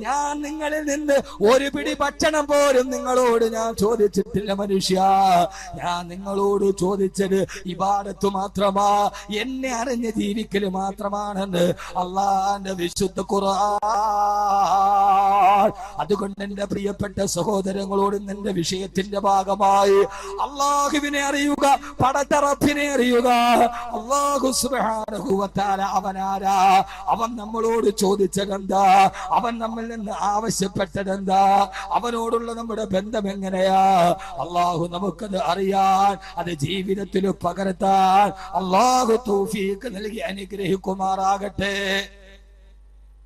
ഞാൻ നിങ്ങളിൽ നിന്ന് ഒരു പിടി ഭക്ഷണം പോലും നിങ്ങളോട് ഞാൻ ചോദിച്ചിട്ടില്ല മനുഷ്യ. ഞാൻ നിങ്ങളോട് ചോദിച്ചത് ഇബാദത്ത് മാത്രമാ, എന്നെ അറിഞ്ഞ് ജീവിക്കൽ മാത്രമാണെന്ന് അള്ളാന്റെ വിശുദ്ധ ഖുർആൻ. അതുകൊണ്ട് എന്റെ പ്രിയപ്പെട്ട സഹോദരങ്ങളോട് നിന്റെ വിഷയത്തിന്റെ ഭാഗമായി അള്ളാഹുവിനെ അറിയുക, പടച്ച റബ്ബിനെ അറിയുക. അല്ലാഹു സുബ്ഹാനഹു വ തആല അവനാരാ? അവൻ നമ്മളോട് ചോദിച്ചതെന്താ? അവൻ നമ്മിൽ നിന്ന് ആവശ്യപ്പെട്ടതെന്താ? അവനോടുള്ള നമ്മുടെ ബന്ധം എങ്ങനെയാ? അള്ളാഹു നമുക്കത് അറിയാൻ, അത് ജീവിതത്തിൽ പകർത്താൻ അള്ളാഹു തൗഫീഖ് നൽകി അനുഗ്രഹിക്കുമാറാകട്ടെ.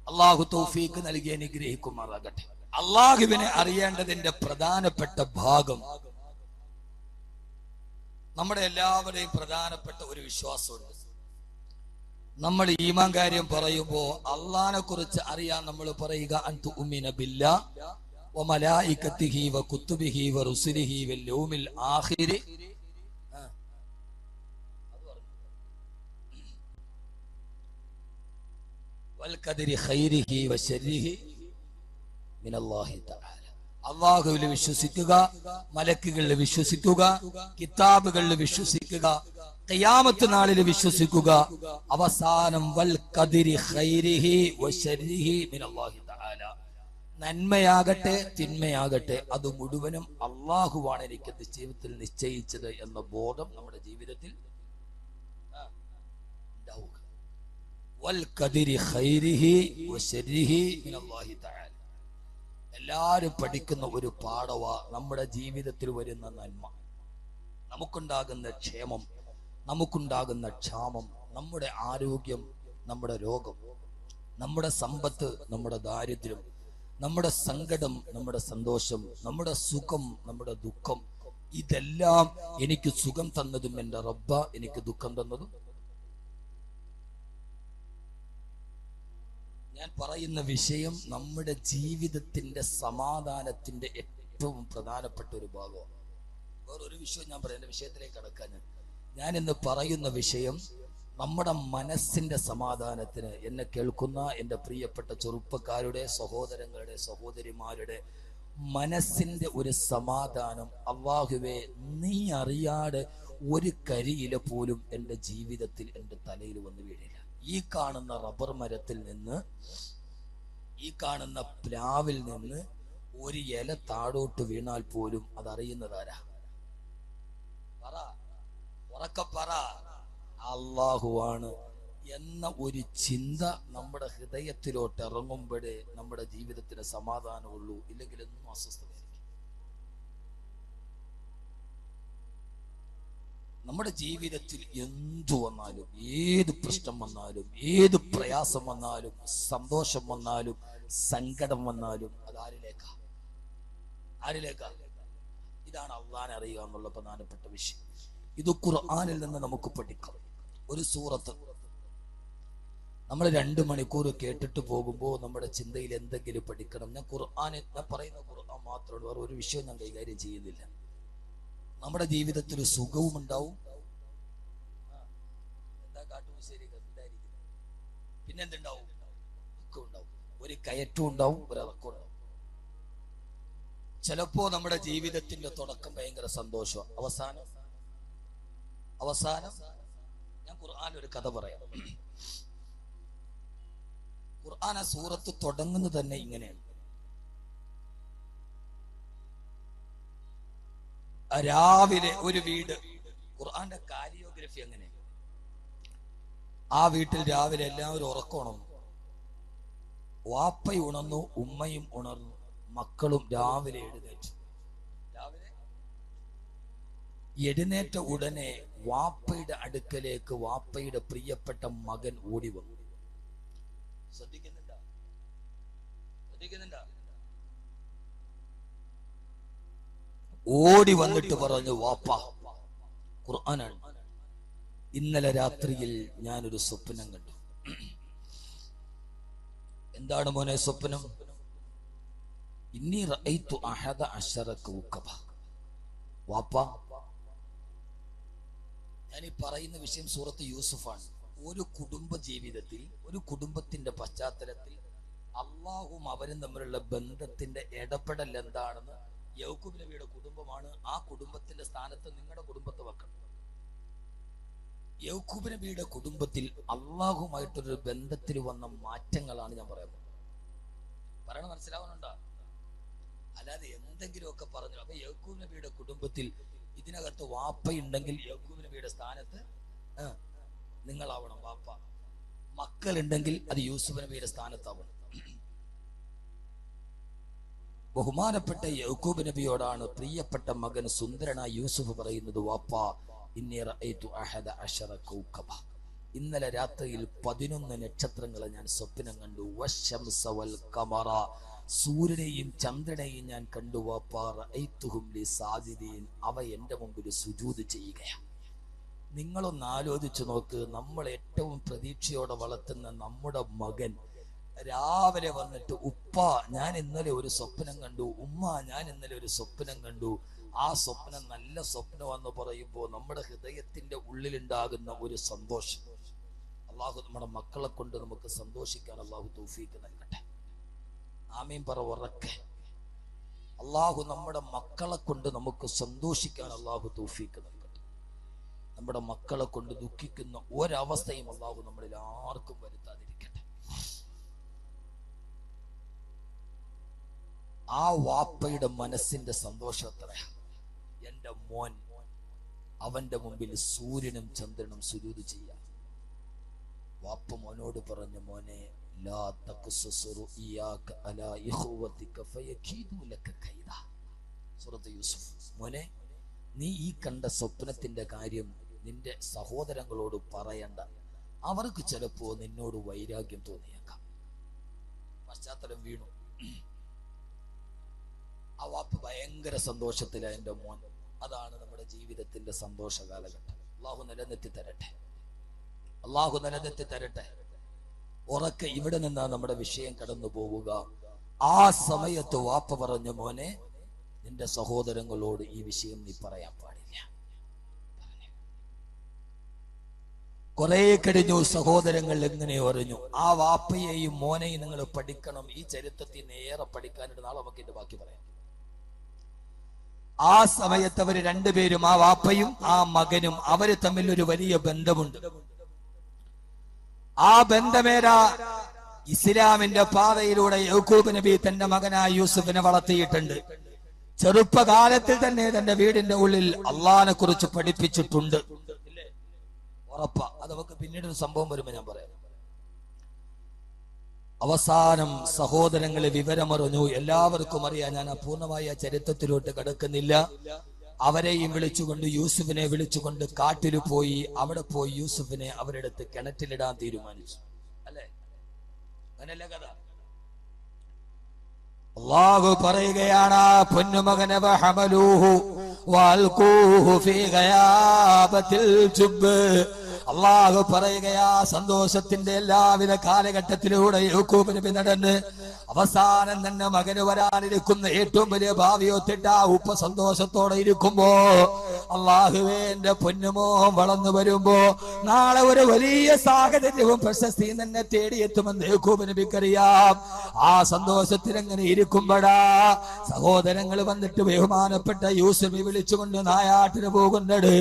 അള്ളാഹു തൗഫീഖ് നൽകി അനുഗ്രഹിക്കുമാറാകട്ടെ. അള്ളാഹുവിനെ അറിയേണ്ടതിന്റെ പ്രധാനപ്പെട്ട ഭാഗം, നമ്മുടെ എല്ലാവരുടെയും പ്രധാനപ്പെട്ട ഒരു വിശ്വാസമുണ്ട്. നമ്മൾ ഈമാൻ കാര്യം പറയുമ്പോ അള്ളാഹിനെ കുറിച്ച് അറിയാൻ നമ്മൾ പറയുക അൻതു ഉമിന ബില്ലാഹ് വ മലായികതിഹി വ കുതുബിഹി വ റുസുലിഹി വൽ യൗമിൽ ആഖിരി വൽ ഖദരി ഖൈരിഹി വ ശർരിഹി മിനല്ലാഹി തആല. അല്ലാഹുവിൽ വിശ്വസിക്കുക, മലക്കുകളിൽ വിശ്വസിക്കുക, കിതാബുകളിൽ വിശ്വസിക്കുക, ഖിയാമത്ത് നാളിൽ വിശ്വസിക്കുക, അവസാനം വൽ ഖദരി ഖൈരിഹി വ ശർരിഹി മിനല്ലാഹി തആല. നന്മയാകട്ടെ തിന്മയാകട്ടെ അത് മുഴുവനും അല്ലാഹുവാണ് എനിക്ക് ജീവിതത്തിൽ നിശ്ചയിച്ചത് എന്ന ബോധം നമ്മുടെ ജീവിതത്തിൽ ഉണ്ടാവുക. വൽ ഖദരി ഖൈരിഹി വ ശർരിഹി മിനല്ലാഹി തആല. എല്ലാവരും പഠിക്കുന്ന ഒരു പാഠവാ നമ്മുടെ ജീവിതത്തിൽ വരുന്ന നന്മ, നമുക്കുണ്ടാകുന്ന ക്ഷേമം, നമുക്കുണ്ടാകുന്ന ക്ഷാമം, നമ്മുടെ ആരോഗ്യം, നമ്മുടെ രോഗം, നമ്മുടെ സമ്പത്ത്, നമ്മുടെ ദാരിദ്ര്യം, നമ്മുടെ സങ്കടം, നമ്മുടെ സന്തോഷം, നമ്മുടെ സുഖം, നമ്മുടെ ദുഃഖം, ഇതെല്ലാം എനിക്ക് സുഖം തന്നതും എൻ്റെ റബ്ബ എനിക്ക് ദുഃഖം തന്നതും. ഞാൻ പറയുന്ന വിഷയം നമ്മുടെ ജീവിതത്തിന്റെ സമാധാനത്തിന്റെ ഏറ്റവും പ്രധാനപ്പെട്ട ഒരു ഭാഗമാണ്. വേറൊരു വിഷയം ഞാൻ പറയാം, എൻ്റെ വിഷയത്തിലേക്ക് കടക്കാൻ. ഞാൻ ഇന്ന് പറയുന്ന വിഷയം നമ്മുടെ മനസ്സിന്റെ സമാധാനത്തിന്, എന്നെ കേൾക്കുന്ന എൻ്റെ പ്രിയപ്പെട്ട ചെറുപ്പക്കാരുടെ, സഹോദരങ്ങളുടെ, സഹോദരിമാരുടെ മനസ്സിന്റെ ഒരു സമാധാനം. അല്ലാഹുവേ, നീ അറിയാതെ ഒരു കരിയില പോലും എൻ്റെ ജീവിതത്തിൽ എൻ്റെ തലയിൽ വന്ന് വീഴില്ല. ഈ കാണുന്ന റബ്ബർ മരത്തിൽ നിന്ന്, ഈ കാണുന്ന പ്ലാവിൽ നിന്ന് ഒരു ഇല താഴോട്ട് വീണാൽ പോലും അതറിയുന്നതാരാ? പറ, ഉറക്കെ പറ. അല്ലാഹുവാണ് എന്ന ഒരു ചിന്ത നമ്മുടെ ഹൃദയത്തിലോട്ട് ഇറങ്ങുമ്പോഴേ നമ്മുടെ ജീവിതത്തിന് സമാധാനമുള്ളൂ. ഇല്ലെങ്കിൽ എന്നും അസ്വസ്ഥതയായിരിക്കും. നമ്മുടെ ജീവിതത്തിൽ എന്തു വന്നാലും, ഏത് പ്രശ്നം വന്നാലും, ഏത് പ്രയാസം വന്നാലും, സന്തോഷം വന്നാലും, സങ്കടം വന്നാലും, അത് ആരിലേക്കാ? ഇതാണ് അള്ളാഹനെ അറിയുക എന്നുള്ള പ്രധാനപ്പെട്ട വിഷയം. ഇത് ഖുർആനിൽ നിന്ന് നമുക്ക് പഠിക്കാം. ഒരു സൂറത്ത് നമ്മൾ 2 മണിക്കൂർ കേട്ടിട്ട് പോകുമ്പോൾ നമ്മുടെ ചിന്തയിൽ എന്തെങ്കിലും പഠിക്കണം. ഞാൻ പറയുന്ന ഖുർആൻ മാത്രമേ ഉള്ളൂ, വേറെ ഒരു വിഷയം ഞാൻ കൈകാര്യം ചെയ്യുന്നില്ല. നമ്മുടെ ജീവിതത്തിൽ സുഖവും ഉണ്ടാവും, പിന്നെന്തുണ്ടാവും? ഒക്കെ ഉണ്ടാവും. ഒരു കയറ്റവും ഉണ്ടാവും, ഒരു ഇറക്കവും ഉണ്ടാവും. ചിലപ്പോ നമ്മുടെ ജീവിതത്തിന്റെ തുടക്കം ഭയങ്കര സന്തോഷം, അവസാനം ഞാൻ ഖുർആനിൽ ഒരു കഥ പറയാം. ഖുർആൻ ആ സൂറത്ത് തുടങ്ങുന്നത് തന്നെ ഇങ്ങനെയാണ്. രാവിലെ ഒരു വീട്, ഖുർആന്റെ കാരിയോഗ്രഫി അങ്ങനെ, ആ വീട്ടിൽ രാവിലെ എല്ലാവരും ഉറക്കമുണർന്നു. വാപ്പയും ഉണർന്നു, ഉമ്മയും ഉണർന്നു, മക്കളും രാവിലെ എഴുന്നേറ്റു. രാവിലെ എഴുന്നേറ്റ ഉടനെ വാപ്പയുടെ അടുക്കലേക്ക് വാപ്പയുടെ പ്രിയപ്പെട്ട മകൻ ഓടി വന്നു. ശ്രദ്ധിക്കുന്നുണ്ടോ? ശ്രദ്ധിക്കുന്നുണ്ടോ? ഓടി വന്നിട്ട് പറഞ്ഞു, വാപ്പ, ഖുർആനാണ്, ഇന്നലെ രാത്രിയിൽ ഞാനൊരു സ്വപ്നം കണ്ടു. എന്താണ് മോനെ സ്വപ്നം? ഇന്നി റഅയ്തു അഹദ അശറ കൗകബ. വാപ്പ, ഞാൻ ഈ പറയുന്ന വിഷയം സൂറത്ത് യൂസുഫാണ്. ഒരു കുടുംബ ജീവിതത്തിൽ, ഒരു കുടുംബത്തിന്റെ പശ്ചാത്തലത്തിൽ അള്ളാഹും അവരും തമ്മിലുള്ള ബന്ധത്തിന്റെ ഇടപെടൽ എന്താണെന്ന്, യൗക്കൂബ് നബിയുടെ കുടുംബമാണ്, ആ കുടുംബത്തിന്റെ സ്ഥാനത്ത് നിങ്ങളുടെ കുടുംബത്തെ വെക്കണം. യൗക്കൂബ് നബിയുടെ കുടുംബത്തിൽ അള്ളാഹുമായിട്ടൊരു ബന്ധത്തിൽ വന്ന മാറ്റങ്ങളാണ് ഞാൻ പറയുന്നത്. പറയണ മനസ്സിലാവുന്നുണ്ടോ? അല്ലാതെ എന്തെങ്കിലുമൊക്കെ പറഞ്ഞു. അപ്പൊ യൗക്കൂബ് നബിയുടെ കുടുംബത്തിൽ ഇതിനകത്ത് വാപ്പയുണ്ടെങ്കിൽ യൗക്കൂബ് നബിയുടെ സ്ഥാനത്ത് നിങ്ങളാവണം വാപ്പ. മക്കളുണ്ടെങ്കിൽ അത് യൂസുഫ് നബിയുടെ സ്ഥാനത്താവണം. ബഹുമാനപ്പെട്ട യൗക്കൂബ് നബിയോടാണ് പ്രിയപ്പെട്ട മകൻ സുന്ദരനായ യൂസുഫ് പറയുന്നത്, വാപ്പ, ഇന്നി റഅയ്തു അഹദ അശറ കൗകബ. ഇന്നലെ രാത്രിയിൽ 11 നക്ഷത്രങ്ങളെ ഞാൻ സ്വപ്നം കണ്ടു. വശംസ വൽ ഖമറ, സൂര്യനെയും ചന്ദ്രനെയും ഞാൻ കണ്ടു. വാപ്പ, റഅയ്തുഹും ലി സാജിദീൻ, അവ എൻ്റെ മുമ്പിൽ സുജൂദ് ചെയ്യുകയാണ്. നിങ്ങളൊന്ന് ആലോചിച്ചു നോക്ക്, നമ്മൾ ഏറ്റവും പ്രതീക്ഷയോടെ വളർത്തുന്ന നമ്മുടെ മകൻ രാവിലെ വന്നിട്ട്, ഉപ്പ, ഞാൻ ഇന്നലെ ഒരു സ്വപ്നം കണ്ടു, ഉമ്മ, ഞാൻ ഇന്നലെ ഒരു സ്വപ്നം കണ്ടു, ആ സ്വപ്നം നല്ല സ്വപ്നമെന്ന് പറയുമ്പോൾ നമ്മുടെ ഹൃദയത്തിന്റെ ഉള്ളിലുണ്ടാകുന്ന ഒരു സന്തോഷം, അള്ളാഹു നമ്മുടെ മക്കളെ കൊണ്ട് നമുക്ക് സന്തോഷിക്കാൻ അള്ളാഹു തൗഫീഖ് നൽകട്ടെ. ആമീൻ പറ ഉറക്കെ. അള്ളാഹു നമ്മുടെ മക്കളെ കൊണ്ട് നമുക്ക് സന്തോഷിക്കാൻ അള്ളാഹു തൗഫീഖ് നൽകട്ടെ. നമ്മുടെ മക്കളെ കൊണ്ട് ദുഃഖിക്കുന്ന ഒരവസ്ഥയും അള്ളാഹു നമ്മളിൽ ആർക്കും വരുത്താതിരിക്കട്ടെ. ആ വാപ്പയുടെ മനസ്സിന്റെ സന്തോഷം എത്രയാ. എന്റെ മോൻ, അവന്റെ മുമ്പിൽ സൂര്യനും ചന്ദ്രനും സുജൂദ് ചെയ്യാം. വാപ്പ മോനോട് പറഞ്ഞു, മോനെ, ലാ തഖ്സുസ് റുഇയാക അലാ ഇഖ്വതിക ഫയകീദു ലക കൈദാ. സൂറത്ത് യൂസുഫ്. മോനെ, നീ ഈ കണ്ട സ്വപ്നത്തിന്റെ കാര്യം നിന്റെ സഹോദരങ്ങളോട് പറയണ്ട, അവർക്ക് ചിലപ്പോ നിന്നോട് വൈരാഗ്യം തോന്നിയേക്കാം. പശ്ചാത്തലം വീണു. ആ വാപ്പ് ഭയങ്കര സന്തോഷത്തില എൻ്റെ മോൻ. അതാണ് നമ്മുടെ ജീവിതത്തിന്റെ സന്തോഷ കാലഘട്ടം. അള്ളാഹു നിലനിർത്തി തരട്ടെ, അള്ളാഹു നിലനിർത്തി തരട്ടെ. ഉറക്കെ ഇവിടെ നിന്നാ നമ്മുടെ വിഷയം കടന്നു പോവുക. ആ സമയത്ത് വാപ്പ പറഞ്ഞു, മോനെ, നിന്റെ സഹോദരങ്ങളോട് ഈ വിഷയം നീ പറയാൻ പാടില്ല. കുറെ കഴിഞ്ഞു, സഹോദരങ്ങൾ എങ്ങനെ അറിഞ്ഞു. ആ വാപ്പയെയും മോനെയും നിങ്ങൾ പഠിക്കണം. ഈ ചരിത്രത്തിൽ നേരെ പഠിക്കാനായിട്ട് നാളെ നമുക്ക് ഇതിന്റെ ബാക്കി പറയാം. ആ സമയത്ത് അവര് രണ്ടുപേരും, ആ വാപ്പയും ആ മകനും, അവര് തമ്മിൽ ഒരു വലിയ ബന്ധമുണ്ട്. ആ ബന്ധമേരാ ഇസ്ലാമിന്റെ പാതയിലൂടെ യൗക്കൂബ് നബി തന്റെ മകനായ യൂസുഫിനെ വളർത്തിയിട്ടുണ്ട്. ചെറുപ്പകാലത്തിൽ തന്നെ തന്റെ വീടിന്റെ ഉള്ളിൽ അള്ളാഹിനെ കുറിച്ച് പഠിപ്പിച്ചിട്ടുണ്ട്. ഉറപ്പാ. അത് നമുക്ക് പിന്നീട് ഒരു സംഭവം വരുമ്പോ ഞാൻ പറയാം. അവസാനം സഹോദരങ്ങളെ വിവരമറിഞ്ഞു. എല്ലാവർക്കും അറിയാം. ഞാൻ പൂർണ്ണമായ ചരിത്രത്തിലോട്ട് കടക്കുന്നില്ല. അവരെയും വിളിച്ചുകൊണ്ട്, യൂസുഫിനെ വിളിച്ചുകൊണ്ട് കാട്ടിൽ പോയി. അവിടെ പോയി യൂസുഫിനെ അവരെടുത്ത് കിണറ്റിലിടാൻ തീരുമാനിച്ചു. അല്ലേ? അങ്ങനല്ലേ കഥ? അല്ലാഹു പറയുകയാണ്, പൊന്നുമകനെ വഹമലൂഹു വൽഖൂഹു ഫീ ഗയാബത്തിൽ ജുബ്ബ്. അള്ളാഹു പറയുകയാ, സന്തോഷത്തിന്റെ എല്ലാവിധ കാലഘട്ടത്തിലൂടെ യൗക്കൂബ് നബി നടന്ന് അവസാനം തന്നെ മകന് വരാനിരിക്കുന്ന ഏറ്റവും വലിയ ഭാവിയൊത്തിട്ട് ആ ഉപ്പ സന്തോഷത്തോടെ ഇരിക്കുമ്പോ, അള്ളാഹുവേ, എന്റെ പൊന്നുമോ വളർന്നു വരുമ്പോ നാളെ ഒരു വലിയ സാഹചര്യവും പ്രശസ്തിയും തന്നെ തേടിയെത്തുമെന്ന് യൗക്കൂബ് നബിക്കറിയാം. ആ സന്തോഷത്തിൽ എങ്ങനെ ഇരിക്കുമ്പോഴാ സഹോദരങ്ങൾ വന്നിട്ട് ബഹുമാനപ്പെട്ട യൂസുഫിനെ വിളിച്ചുകൊണ്ട് നായാട്ടിന് പോകുന്നത്.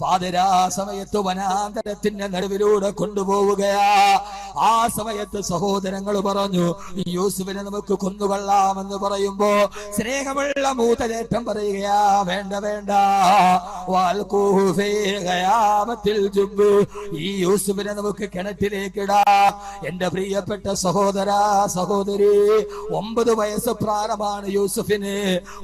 പാതിരാ സമയത്ത് വനാന്തര ജലത്തിന്റെ നടുവിലൂടെ കൊണ്ടുപോവുകയാ. ആ സമയത്ത് സഹോദരങ്ങൾ പറഞ്ഞു, യൂസുഫിനെ നമുക്ക് കൊന്നുകൊള്ളാമെന്ന് പറയുമ്പോ സ്നേഹമുള്ള മൂത്തചേട്ടൻ പറയുകയാ, വേണ്ട വേണ്ട, ഈ യൂസുഫിനെ നമുക്ക് കിണറ്റിലേക്ക് ഇടാം. എന്റെ പ്രിയപ്പെട്ട സഹോദര സഹോദരി, 9 വയസ്സ് പ്രായമാണ് യൂസുഫിന്.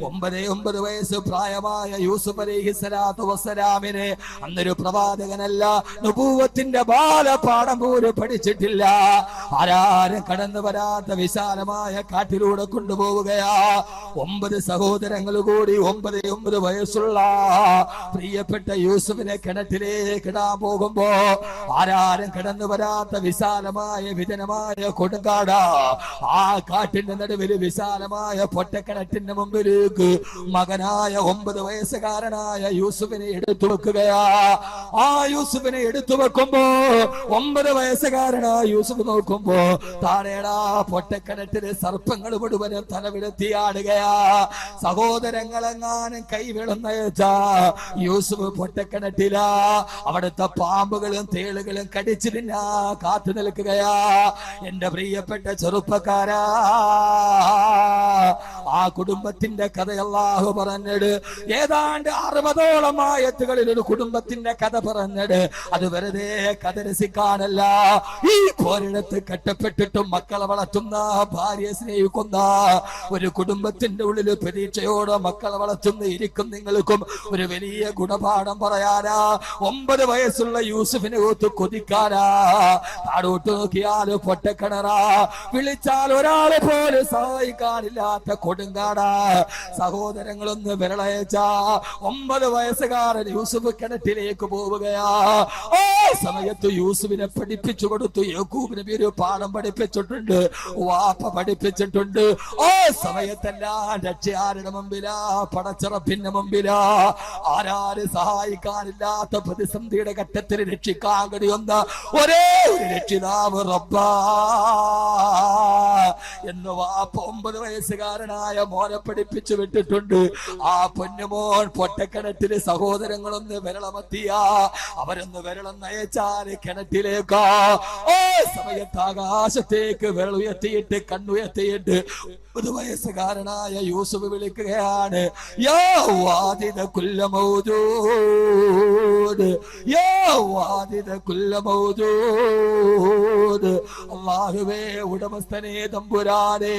9 വയസ്സ് പ്രായമായ യൂസുഫ് അലൈഹിസ്സലാത്തു വസ്സലാമിന് അന്നൊരു പ്രവാചകനല്ല, നുബുവത്തിന്റെ ബാലപാഠം പോലും പഠിച്ചിട്ടില്ല. ആരാരും കടന്നു വരാത്ത വിശാലമായ കാട്ടിലൂടെ കൊണ്ടുപോവുകയാ. 9 സഹോദരങ്ങൾ കൂടി 9 വയസ്സുള്ള പ്രിയപ്പെട്ട യൂസുഫിനെ കിണറ്റിലേക്ക് ഇടാൻ പോകുമ്പോ ആരാരും കടന്നു വരാത്ത വിശാലമായ വിജനമായ കൊടുങ്കാടാ. ആ കാട്ടിന്റെ നടുവിൽ വിശാലമായ പൊട്ടക്കിണറ്റിന്റെ മുമ്പിലേക്ക് മകനായ 9 വയസ്സുകാരനായ യൂസുഫിനെ എടുത്തു വെക്കുകയാ. ആ യൂസുഫിനെ എടുത്തു വെക്കുമ്പോ 9 വയസ്സുകാരനായ യൂസുഫ് നോക്കുമ്പോ താഴേടാ പൊട്ടക്കിണറ്റില് സർപ്പങ്ങൾ മുഴുവനും തലവിലെത്തിയാടുകയാ. സഹോദരങ്ങളെങ്ങാനും കൈവിളുന്നയച്ചാ യൂസുഫ് പൊട്ടക്കിണറ്റിലാ. അവിടുത്തെ പാമ്പുകളും തേളുകളും കടിച്ചു തിന്നാ കാത്തു നിൽക്കുകയാ. എന്റെ പ്രിയപ്പെട്ട ചെറുപ്പക്കാരാ, ആ കുടുംബത്തിന്റെ കഥ അല്ലാഹു പറഞ്ഞിട്. ഏതാണ്ട് 60ഓളം ആയത്തുകളിൽ ഒരു കുടുംബത്തിന്റെ കഥ പറഞ്ഞിട്. അത് വെറുതെ കഥ രസിക്കാനല്ല. ഈ പോരിടത്ത് കെട്ടപ്പെട്ടിട്ടും മക്കളെ വളർത്തുന്ന, ഭാര്യയെ സ്നേഹിക്കുന്ന ഒരു കുടുംബത്തിന്റെ ഉള്ളിൽ പ്രതീക്ഷയോടെ മക്കളെ വളർത്തുന്ന ഇരിക്കും നിങ്ങൾക്കും ഒരു വലിയ ഗുണപാഠം പറയാനാ. 9 വയസ്സുള്ള യൂസുഫിനെ ഓത്ത് കൊതിക്കാനാ. താഴോട്ട് നോക്കിയാൽ പൊട്ടക്കിണറാ, വിളിച്ചാൽ ഒരാളെ പോലെ സഹായിക്കാനില്ലാത്ത കൊടുങ്കാടാ. സഹോദരങ്ങളൊന്ന് വിരളയച്ചാ 9 വയസ്സുകാരൻ യൂസുഫ് കിണറ്റിലേക്ക് പോവുകയാ. ആ സമയത്ത് യൂസുഫിനെ പഠിപ്പിച്ചു കൊടുത്തു. യാക്കൂബ് നബി ഒരു പാഠം പഠിപ്പിച്ചിട്ടുണ്ട്, വാപ്പ പഠിപ്പിച്ചിട്ടുണ്ട്. ആ സമയത്തെല്ലാം രക്ഷയാരുടെ മുമ്പിലാ, പടച്ചിറപ്പിന്റെ മുമ്പിലാ. ആരാരും സഹായിക്കാനില്ലാത്ത പ്രതിസന്ധിയുടെ ഘട്ടത്തിൽ രക്ഷിക്കാൻ കഴിയുന്ന ഒരേ ഒരു രക്ഷിതാവ് റബ്ബാ എന്ന് വാപ്പ 9 വയസ്സുകാരനായ മോനെ പഠിപ്പിച്ചു വിട്ടിട്ടുണ്ട്. ആ പൊന്നുമോൻ പൊട്ടക്കിണറ്റില് സഹോദരങ്ങളൊന്ന് വിരളമെത്തിയാ, അവരൊന്ന് വിരളം നയച്ചാല് കിണറ്റിലേക്കാ. ആ സമയത്ത് ആകാശത്തേക്ക് വിരളുയർത്തിയിട്ട് കണ്ണുയർത്തിയിട്ട് 9 വയസ്സുകാരനായ യൂസുഫ് വിളിക്കുകയാണ്, യാ വാദിദ കുല്ല മൗജൂദ്, യാ വാദിദ കുല്ല മൗജൂദ്. അല്ലാഹുവേ, ഉടമസ്ഥനെ തമ്പുരാനെ,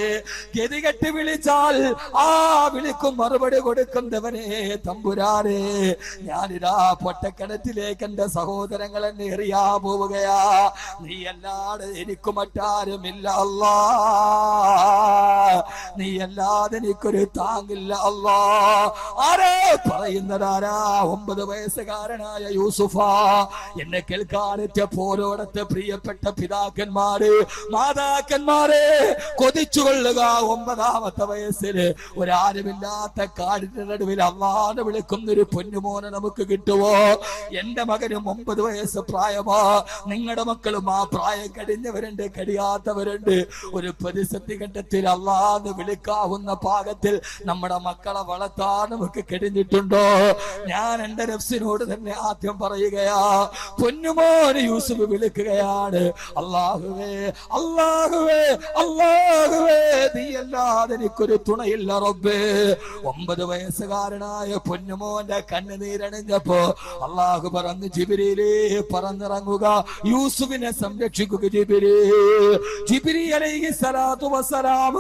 ഗതികെട്ട് വിളിച്ചാൽ ആ വിളിക്കും മറുപടി കൊടുക്കുന്നവനെ തമ്പുരാനെ, ഞാനിതാ പൊട്ടക്കിണറ്റിലേക്ക് എന്റെ സഹോദരങ്ങൾ എന്നെ എറിയാ പോവുകയാ. നീ അല്ലാതെ എനിക്ക് മറ്റാരുമില്ല അല്ലാ, നീ അല്ലാതെ എനിക്കൊരു താങ്ങില്ല അല്ലാ. ആരേ പറയുന്നതാരാ? 9 വയസ്സുകാരനായ യൂസുഫാ. എന്നെ കേൾക്കാനെത്തിയ പോരോടത്തെ പ്രിയപ്പെട്ട പിതാക്കന്മാര്, മാതാക്കന്മാരെ, കൊതിച്ചുകൊള്ളുക. 9ാമത്തെ വയസ്സില് ഒരാരുമില്ലാത്ത കാടിന്റെ നടുവിൽ അള്ളാനെ വിളിക്കുന്നൊരു പൊന്നുമോനെ നമുക്ക് കിട്ടുവോ? എന്റെ മകനും 9 വയസ്സ് പ്രായമാ. നിങ്ങളുടെ മക്കളും ആ പ്രായം കഴിഞ്ഞവരുണ്ട്, കഴിയാത്തവരുണ്ട്. ഒരു പ്രതിസന്ധി ഘട്ടത്തിൽ അള്ളാന്ന് വിളിക്കാവുന്ന പാകത്തിൽ നമ്മുടെ മക്കളെ വളർത്താൻ നമുക്ക് കഴിഞ്ഞിട്ടുണ്ടോ? ഞാൻ എന്റെ നഫ്സിനോട് തന്നെ ആദ്യം പറയുകയാ, പൊന്നുമോന് യൂസുഫ് വിളിക്കുകയാണ്, അല്ലാഹുവേ അല്ലാഹുവേ അല്ലാഹുവേ, നീ അല്ലാതെ എനിക്കൊരു തുണയില്ല റബ്ബേ. 9 വയസ്സുകാരനായ പൊന്നുമോന്റെ കണ്ണുനീരണിഞ്ഞപ്പോ അല്ലാഹു പറഞ്ഞു, ജിബ്രീലേ പറന്നിറങ്ങുക, യൂസുഫിനെ സംരക്ഷിക്കുക. ജിബ്രീൽ അലൈഹിസ്സലാത്തു വസ്സലാം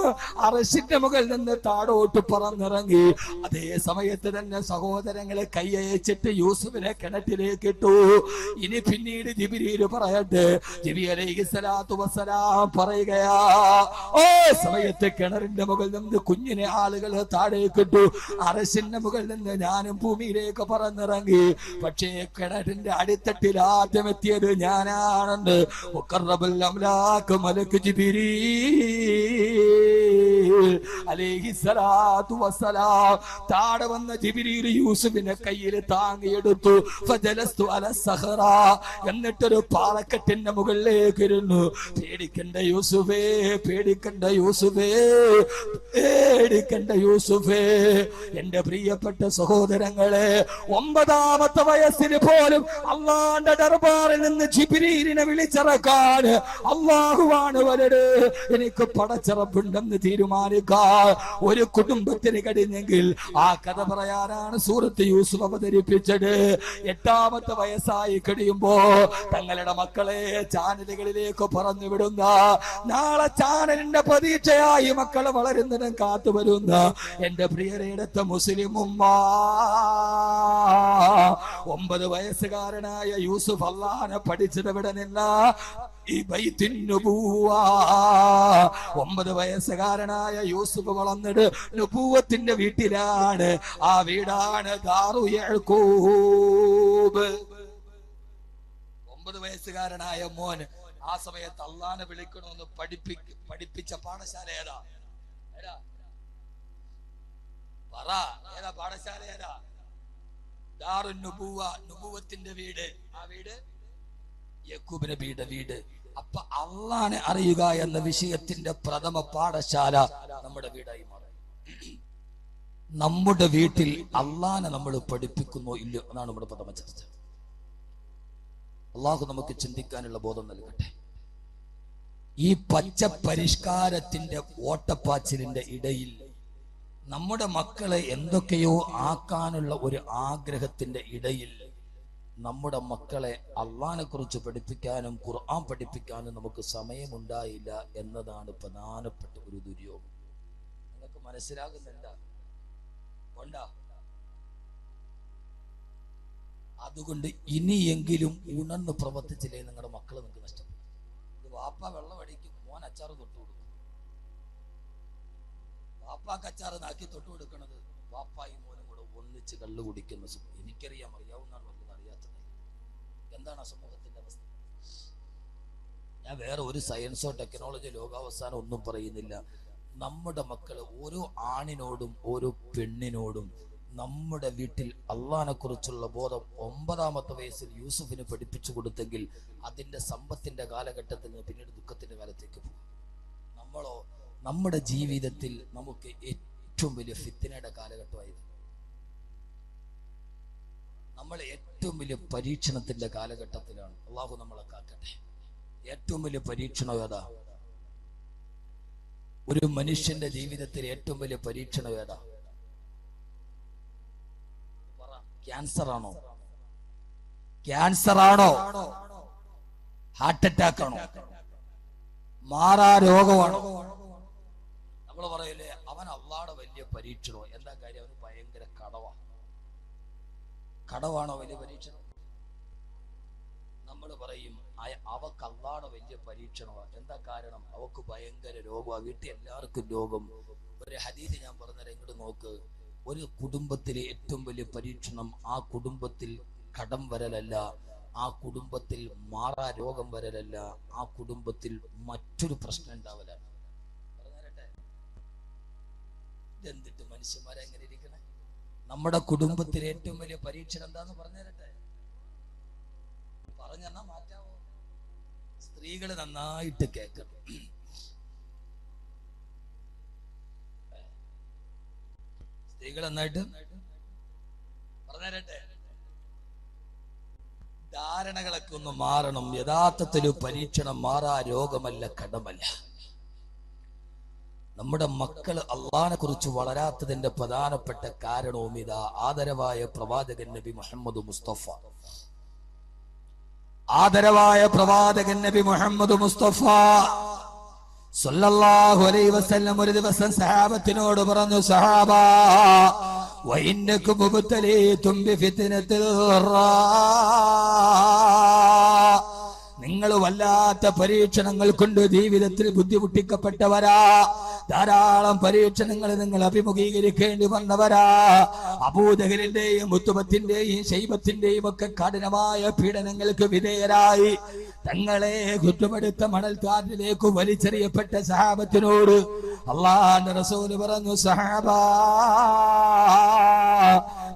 അർശിന്റെ മുകളിൽ നിന്ന് താഴോട്ട് പറന്നിറങ്ങി. അതേ സമയത്ത് തന്നെ സഹോദരങ്ങളെ കൈയച്ചിട്ട് യൂസുഫിനെ കിണറ്റിലേക്ക് ഇട്ടു. ഇനി പിന്നീട് ജിബ്രീൽ പറയട്ടെ, ജിബ്രീൽ അലൈഹിസ്സലാത്തു വസ്സലാം പറയുകയാ, ഓ സമയത്ത് കിണറിന്റെ മുകളിൽ നിന്ന് കുഞ്ഞിനെ ആളുകൾ താഴേക്ക് ഇട്ടു. അർശിന്റെ മുകളിൽ നിന്ന് ഞാനും ഭൂമിയിലേക്ക് പറന്നിറങ്ങി. പക്ഷേ കിണറിന്റെ അടിത്തട്ടിൽ ആദ്യം എത്തിയത് ഞാനാണെന്ന് മുഖറബുൽ അംലാക്ക് മലക്ക് ജിബ്രീൽ അലൈഹിസ്സലാത്തു വസ്സലാം താഴെ വന്ന ജിബ്രീൽ യൂസുഫിനെ കയ്യിൽ താങ്ങിയെടുത്തു. ഫജലസ്തു അല സഹറ, എന്നിട്ടൊരു പാറക്കെട്ടിന്റെ മുകളിലേക്ക് ഇരുന്നു. പേടിക്കണ്ട യൂസുഫേ, പേടിക്കണ്ട യൂസുഫേ, പേടിക്കണ്ട യൂസുഫേ. എന്റെ പ്രിയപ്പെട്ട സഹോദരങ്ങളെ, 9ാമത്തെ വയസ്സിൽ പോലും അള്ളാന്റെ ദർബാറിൽ നിന്ന് ജിബ്രീലിനെ വിളിച്ചിറക്കാൻ അള്ളാഹുവാണ് വലുത്. എനിക്ക് പടച്ചിറപ്പുണ്ടെന്ന് തീരുമാനിക്കാൻ ഒരു കുടുംബത്തിന് കഴിഞ്ഞെങ്കിൽ ആ കഥ പറയാനാണ് സൂറത്ത് യൂസുഫ് അവതരിപ്പിച്ചത്. 8ാമത്തെ വയസ്സായി കഴിയുമ്പോ തങ്ങളുടെ മക്കളെ ചാനലുകളിലേക്ക് പറഞ്ഞു വിടുന്ന, നാളെ ചാനലിന്റെ പ്രതീക്ഷയായി മക്കളെ വളരുന്നതിനും കാത്തുവരുന്ന എന്റെ പ്രിയരെടുത്ത മുസ്ലിം ഉമ്മ, 9 വയസ്സുകാരനായ യൂസുഫ് അല്ലാഹനെ പഠിച്ചത് വിടനില്ല. ഈ ബൈത്തുൻ നുബുവ, 9 വയസ്സുകാരനായ യൂസുഫ് വളർന്നിട്ട് നുബുവത്തിന്റെ വീട്ടിലാണ്. ആ വീടാണ് ദാറു യഅ്ഖൂബ്. 9 വയസ്സുകാരനായ മോൻ ആ സമയത്ത് അള്ളാനെ വിളിക്കണമെന്ന് പഠിപ്പിച്ച പാഠശാല ഏതാ? പറ, ഏതാ പാഠശാല? ഏതാ? ദാറുൻ നുബുവ, നുബുവത്തിന്റെ വീട്. ആ വീട് യഅ്ഖൂബ് നബിയുടെ വീട്. അപ്പൊ അള്ളാനെ അറിയുക എന്ന വിഷയത്തിന്റെ പ്രഥമ പാഠശാല നമ്മുടെ വീടായി മാറി. നമ്മുടെ വീട്ടിൽ അള്ളാനെ നമ്മൾ പഠിപ്പിക്കുന്നോ ഇല്ലയോ എന്നാണ് നമ്മുടെ പ്രഥമ ചർച്ച. അള്ളാഹു നമുക്ക് ചിന്തിക്കാനുള്ള ബോധം നൽകട്ടെ. ഈ പച്ച പരിഷ്കാരത്തിന്റെ ഓട്ടപ്പാച്ചിലിന്റെ ഇടയിൽ നമ്മുടെ മക്കളെ എന്തൊക്കെയോ ആക്കാനുള്ള ഒരു ആഗ്രഹത്തിന്റെ ഇടയിൽ നമ്മുടെ മക്കളെ അള്ളാനെ കുറിച്ച് പഠിപ്പിക്കാനും ഖുർആൻ പഠിപ്പിക്കാനും നമുക്ക് സമയമുണ്ടായില്ല എന്നതാണ് പ്രധാനപ്പെട്ട ഒരു ദുര്യോഗം. നിങ്ങൾക്ക് മനസ്സിലാകുന്നുണ്ടോ? ഉണ്ടാ? അതുകൊണ്ട് ഇനിയെങ്കിലും ഉണർന്ന് പ്രവർത്തിച്ചില്ലേ നിങ്ങളുടെ മക്കൾ നിങ്ങൾക്ക് നഷ്ടപ്പെടും. ഇത് വാപ്പ വെള്ളം അടിക്കും, മോൻ അച്ചാറ് തൊട്ടു കൊടുക്കും. വാപ്പാക്ക് അച്ചാറ് നാക്കി തൊട്ടു കൊടുക്കണത് വാപ്പായും മോനും കൂടെ ഒന്നിച്ച് കള്ളു കുടിക്കുന്ന സുഖം. എനിക്കറിയാം, അറിയാവുന്നതാണ്, വല്ലതും അറിയാത്തത്. എന്താണ് ആ സമൂഹത്തിന്റെ അവസ്ഥ? ഞാൻ വേറെ ഒരു സയൻസോ ടെക്നോളജിയോ ലോകാവസാനം ഒന്നും പറയുന്നില്ല. നമ്മുടെ മക്കള് ഓരോ ആണിനോടും ഓരോ പെണ്ണിനോടും നമ്മുടെ വീട്ടിൽ അള്ളാനെ കുറിച്ചുള്ള ബോധം 9ാമത്തെ വയസ്സിൽ യൂസുഫിന് പഠിപ്പിച്ചു കൊടുത്തെങ്കിൽ അതിന്റെ സമ്പത്തിന്റെ കാലഘട്ടത്തിൽ നിന്ന് പിന്നീട് ദുഃഖത്തിന്റെ കാലത്തേക്ക് പോകും. നമ്മളോ നമ്മുടെ ജീവിതത്തിൽ നമുക്ക് ഏറ്റവും വലിയ ഫിത്നയുടെ കാലഘട്ടമായത്, നമ്മൾ ഏറ്റവും വലിയ പരീക്ഷണത്തിന്റെ കാലഘട്ടത്തിലാണ്. അള്ളാഹു നമ്മളെ കാക്കട്ടെ. ഏറ്റവും വലിയ പരീക്ഷണം ഏതാ? ഒരു മനുഷ്യന്റെ ജീവിതത്തിൽ ഏറ്റവും വലിയ പരീക്ഷണം ഏതാ? ക്യാൻസർ ആണോ? ക്യാൻസർ ആണോ? ഹാർട്ട് അറ്റാക്ക് ആണോ? മാറാ രോഗമാണോ? നമ്മൾ പറയില്ലേ, അവൻ അള്ളാഹുടെ വലിയ പരീക്ഷണോ? എന്താ കാര്യം? അവന് ഭയങ്കര കടവാണോ വലിയ പരീക്ഷണം? നമ്മൾ പറയും അവക്ക് അള്ളാഹുടെ വലിയ പരീക്ഷണമാ. എന്താ കാരണം? അവക്ക് ഭയങ്കര രോഗമാണ്, വീട്ടിൽ എല്ലാവർക്കും രോഗം. ഒരു ഹദീസ് ഞാൻ പറഞ്ഞുതരാം, ഇങ്ങോട്ട് നോക്ക്. ഒരു കുടുംബത്തിലെ ഏറ്റവും വലിയ പരീക്ഷണം ആ കുടുംബത്തിൽ കടം വരലല്ല, ആ കുടുംബത്തിൽ മാറാ രോഗം വരലല്ല, ആ കുടുംബത്തിൽ മറ്റൊരു പ്രശ്നം ഉണ്ടാവലാണ്. പറഞ്ഞുതരട്ടെ, ഇതെന്തിട്ട് മനുഷ്യന്മാരെ എങ്ങനെ ഇരിക്കണേ? നമ്മുടെ കുടുംബത്തിലെ ഏറ്റവും വലിയ പരീക്ഷണം എന്താന്ന് പറഞ്ഞുതരട്ടെ? പറഞ്ഞെന്നാ മാറ്റാവോ? സ്ത്രീകള് നന്നായിട്ട് കേൾക്കണം. സ്ത്രീകൾ നന്നായിട്ട് പറഞ്ഞുതരട്ടെ. ധാരണകളൊക്കെ ഒന്ന് മാറണം. യഥാർത്ഥത്തിൽ പരീക്ഷണം മാറാ രോഗമല്ല, കടമല്ല. നമ്മുടെ മക്കള് അള്ളാഹിനെ കുറിച്ച് വളരാത്തതിന്റെ പ്രധാനപ്പെട്ട കാരണവും ഇതാ. ആദരവായ പ്രവാചകൻ നബി മുഹമ്മദ് മുസ്തഫ, ആദരവായ പ്രവാചകൻ നബി മുഹമ്മദ് മുസ്തഫ സല്ലല്ലാഹു അലൈഹി വസല്ലം ഒരു ദിവസം സഹാബത്തിനോട് പറഞ്ഞു, സഹാബ വഇന്നകും മുബ്തലീതും ബിഫിത്നത്തിൽ നിങ്ങൾ വല്ലാത്ത പരീക്ഷണങ്ങൾ കൊണ്ട് ജീവിതത്തിൽ ബുദ്ധിമുട്ടിക്കപ്പെട്ടവരാ. ധാരാളം പരീക്ഷണങ്ങൾ നിങ്ങൾ അഭിമുഖീകരിക്കേണ്ടി വന്നവരാ. അബൂജഹലിന്റെയും ഉത്ബത്തിന്റെയും ശൈബത്തിന്റെയും ഒക്കെ കഠിനമായ പീഡനങ്ങൾക്ക് വിധേയരായി തങ്ങളെ കുറ്റപ്പെടുത്ത മണൽക്കാറ്റിലേക്ക് വലിച്ചെറിയപ്പെട്ട സഹാബത്തിനോട് അല്ലാഹുവിന്റെ റസൂൽ പറഞ്ഞു, സഹാബാ,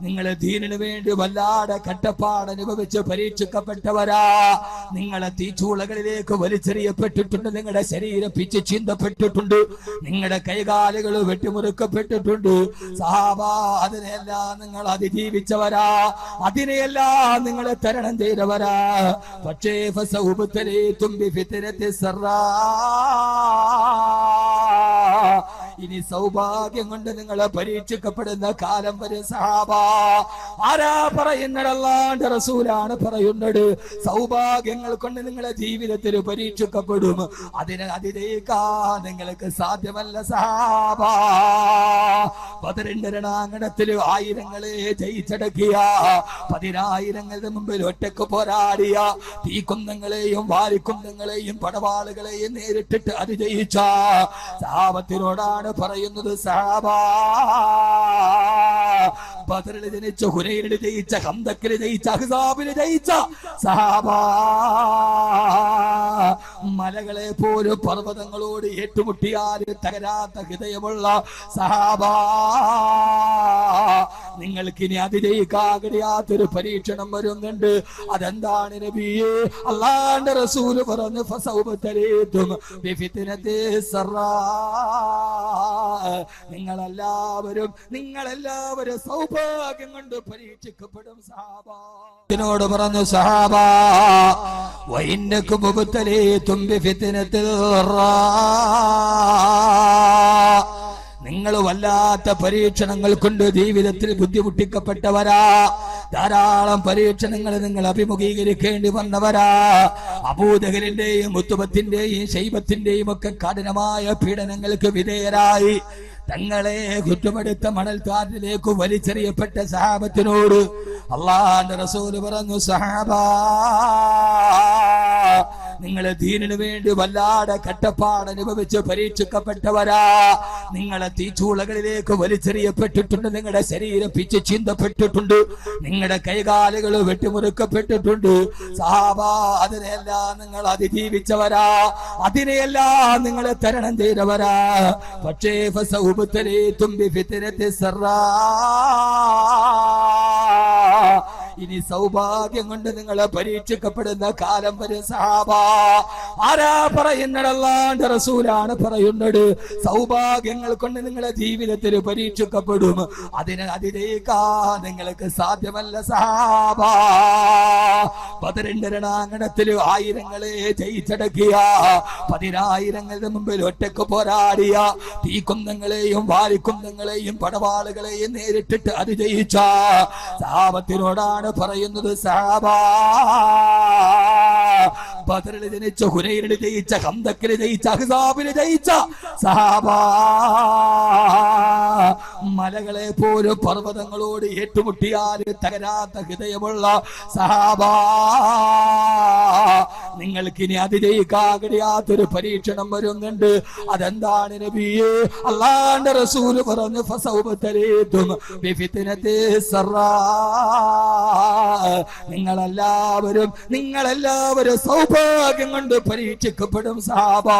നിങ്ങളെ ദീനിനു വേണ്ടി വല്ലാതെ കട്ടപ്പാട് അനുഭവിച്ച് പരീക്ഷിക്കപ്പെട്ടവരാ. നിങ്ങളെ തീച്ചൂളകളിലേക്ക് വലിച്ചെറിയപ്പെട്ടിട്ടുണ്ട്, നിങ്ങളുടെ ശരീരം പിച്ച് ചിന്തപ്പെട്ടിട്ടുണ്ട്, നിങ്ങളുടെ കൈകാലുകൾ വെട്ടിമുറുക്കപ്പെട്ടിട്ടുണ്ട്. സഹാബാ, അതിനെല്ലാം നിങ്ങൾ അതിജീവിച്ചവരാ, അതിനെയെല്ലാം നിങ്ങളെ തരണം ചെയ്തവരാ. പക്ഷേ ഇനി സൗഭാഗ്യം കൊണ്ട് നിങ്ങളെ പരീക്ഷിക്കപ്പെടുന്ന കാലം വരെ സഹാബാ. ആരാ പറയുന്നത്? അല്ലാഹുവിന്റെ റസൂലാണ് പറയുന്നത്. സൗഭാഗ്യങ്ങൾ കൊണ്ട് നിങ്ങളെ ജീവിതത്തിൽ പരീക്ഷിക്കപ്പെടും, അതിനെ അതിജയിക്കാൻ നിങ്ങൾക്ക് സാധ്യമല്ല സഹാബാ. ബദറിന്റെ രണാങ്കണത്തിൽ ആയിരങ്ങളെ ജയിച്ചടക്കിയ, 10,000ങ്ങളുടെ മുമ്പിൽ ഒറ്റക്ക് പോരാടിയ, തീക്കുന്തങ്ങളെയും വാരിക്കുന്തങ്ങളെയും പടവാളുകളെയും നേരിട്ടിട്ട് അതിജയിച്ച സഹാബത്തിനോടാണ് പറയുന്നത്, സഹാബാ, ബദറിൽ ജനിച്ച, ഹുനൈനിൽ ജയിച്ച, ഖന്തക്കിൽ ജയിച്ച, അഹ്സാബിൽ ജയിച്ച സഹാബാ, മലകളെ പോലും പർവ്വതങ്ങളോട് ഏറ്റുമുട്ടിയാൽ തകരാത്ത ഹൃദയമുള്ള സഹാബാ, നിങ്ങൾക്കിനി അതിജയിക്കാൻ കഴിയാത്തൊരു പരീക്ഷണം വരുന്നുണ്ട്. അതെന്താണ് നബിയേ? അല്ലാഹുവിന്റെ റസൂൽ പറഞ്ഞു, ഫസൗബതരീതും ബിഫിത്നതി സറാ. നിങ്ങളെല്ലാവരും സൗഭാഗ്യം കൊണ്ട് പരീക്ഷിക്കപ്പെടും സഹാബാ. ഇതിനോട് പറഞ്ഞു, സഹാബാ, വഇന്നകും മുബ്തലീതും ബിഫിത്നതി സറാ. നിങ്ങൾ വല്ലാത്ത പരീക്ഷണങ്ങൾ കൊണ്ട് ജീവിതത്തിൽ ബുദ്ധിമുട്ടിക്കപ്പെട്ടവരാ. ധാരാളം പരീക്ഷണങ്ങൾ നിങ്ങൾ അഭിമുഖീകരിക്കേണ്ടി വന്നവരാ. അബൂജഹലിന്റെയും ഉത്ബത്തിന്റെയും ശൈബത്തിന്റെയും ഒക്കെ കഠിനമായ പീഡനങ്ങൾക്ക് വിധേയരായി തങ്ങളെ കുറ്റപ്പെടുത്ത മണൽക്കാറ്റിലേക്ക് വലിച്ചെറിയപ്പെട്ട സഹാബത്തിനോട് അല്ലാഹുവിന്റെ റസൂൽ പറഞ്ഞു, സഹാബാ, നിങ്ങളെ ദീനിനു വേണ്ടി വല്ലാതെ കട്ടപ്പാട് അനുഭവിച്ച് പരീക്ഷിക്കപ്പെട്ടവരാ. നിങ്ങളെ തീച്ചൂളകളിലേക്ക് വലിച്ചെറിയപ്പെട്ടിട്ടുണ്ട്, നിങ്ങളുടെ ശരീരം പിച്ച് ചിന്തപ്പെട്ടിട്ടുണ്ട്, നിങ്ങളുടെ കൈകാലുകൾ വെട്ടിമുറുക്കപ്പെട്ടിട്ടുണ്ട്. സഹാബാ, അതിനെല്ലാം നിങ്ങൾ അതിജീവിച്ചവരാ, അതിനെയെല്ലാം നിങ്ങളെ തരണം ചെയ്തവരാ. പക്ഷേ ഫസൗബതലീതും ബിഫിത്നതി സറാ. ഇനി സൗഭാഗ്യം കൊണ്ട് നിങ്ങളെ പരീക്ഷിക്കപ്പെടുന്ന കാലം വരെ സഹാബാ. ആരാ പറയുന്നത്? അല്ലാഹുവിന്റെ റസൂലാണ് പറയുന്നത്. സൗഭാഗ്യങ്ങൾ കൊണ്ട് നിങ്ങളെ ജീവിതത്തിൽ പരീക്ഷിക്കപ്പെടും, അതിനെ അതിജയിക്കാൻ നിങ്ങൾക്ക് സാധ്യമല്ല സഹാബാ. ബദറിന്റെ രണാങ്കണത്തിൽ ആയിരങ്ങളെ ജയിച്ചടക്കിയ, 10,000ങ്ങളുടെ മുമ്പിൽ ഒറ്റക്ക് പോരാടിയ, തീക്കുന്തങ്ങളെയും വാരിക്കുന്തങ്ങളെയും പടവാളുകളെയും നേരിട്ടിട്ട് അതിജയിച്ച സഹാബത്തിനോടാണ് പറയുന്നത്, സഹാബാ, ബദറിൽ ജനിച്ച, ഹുനൈനിൽ ജയിച്ച, ഖന്തക്കിൽ ജയിച്ച, അഹ്സാബിൽ ജയിച്ച സഹാബാ, മലകളെ പോലും പർവ്വതങ്ങളോട് ഏറ്റുമുട്ടിയാൽ തകരാത്ത ഹൃദയമുള്ള സഹാബാ, നിങ്ങൾക്കിനി അതിജയിക്കാൻ കഴിയാത്തൊരു പരീക്ഷണം വരുന്നുണ്ട്. അതെന്താണ് നബിയേ? അല്ലാഹുവിന്റെ റസൂൽ പറഞ്ഞു, ഫസൗബതരീതും ബിഫിത്നതി സറാ. നിങ്ങളെല്ലാവരും സൗഭാഗ്യം കൊണ്ട് പരീക്ഷിക്കപ്പെടും സഹാബാ.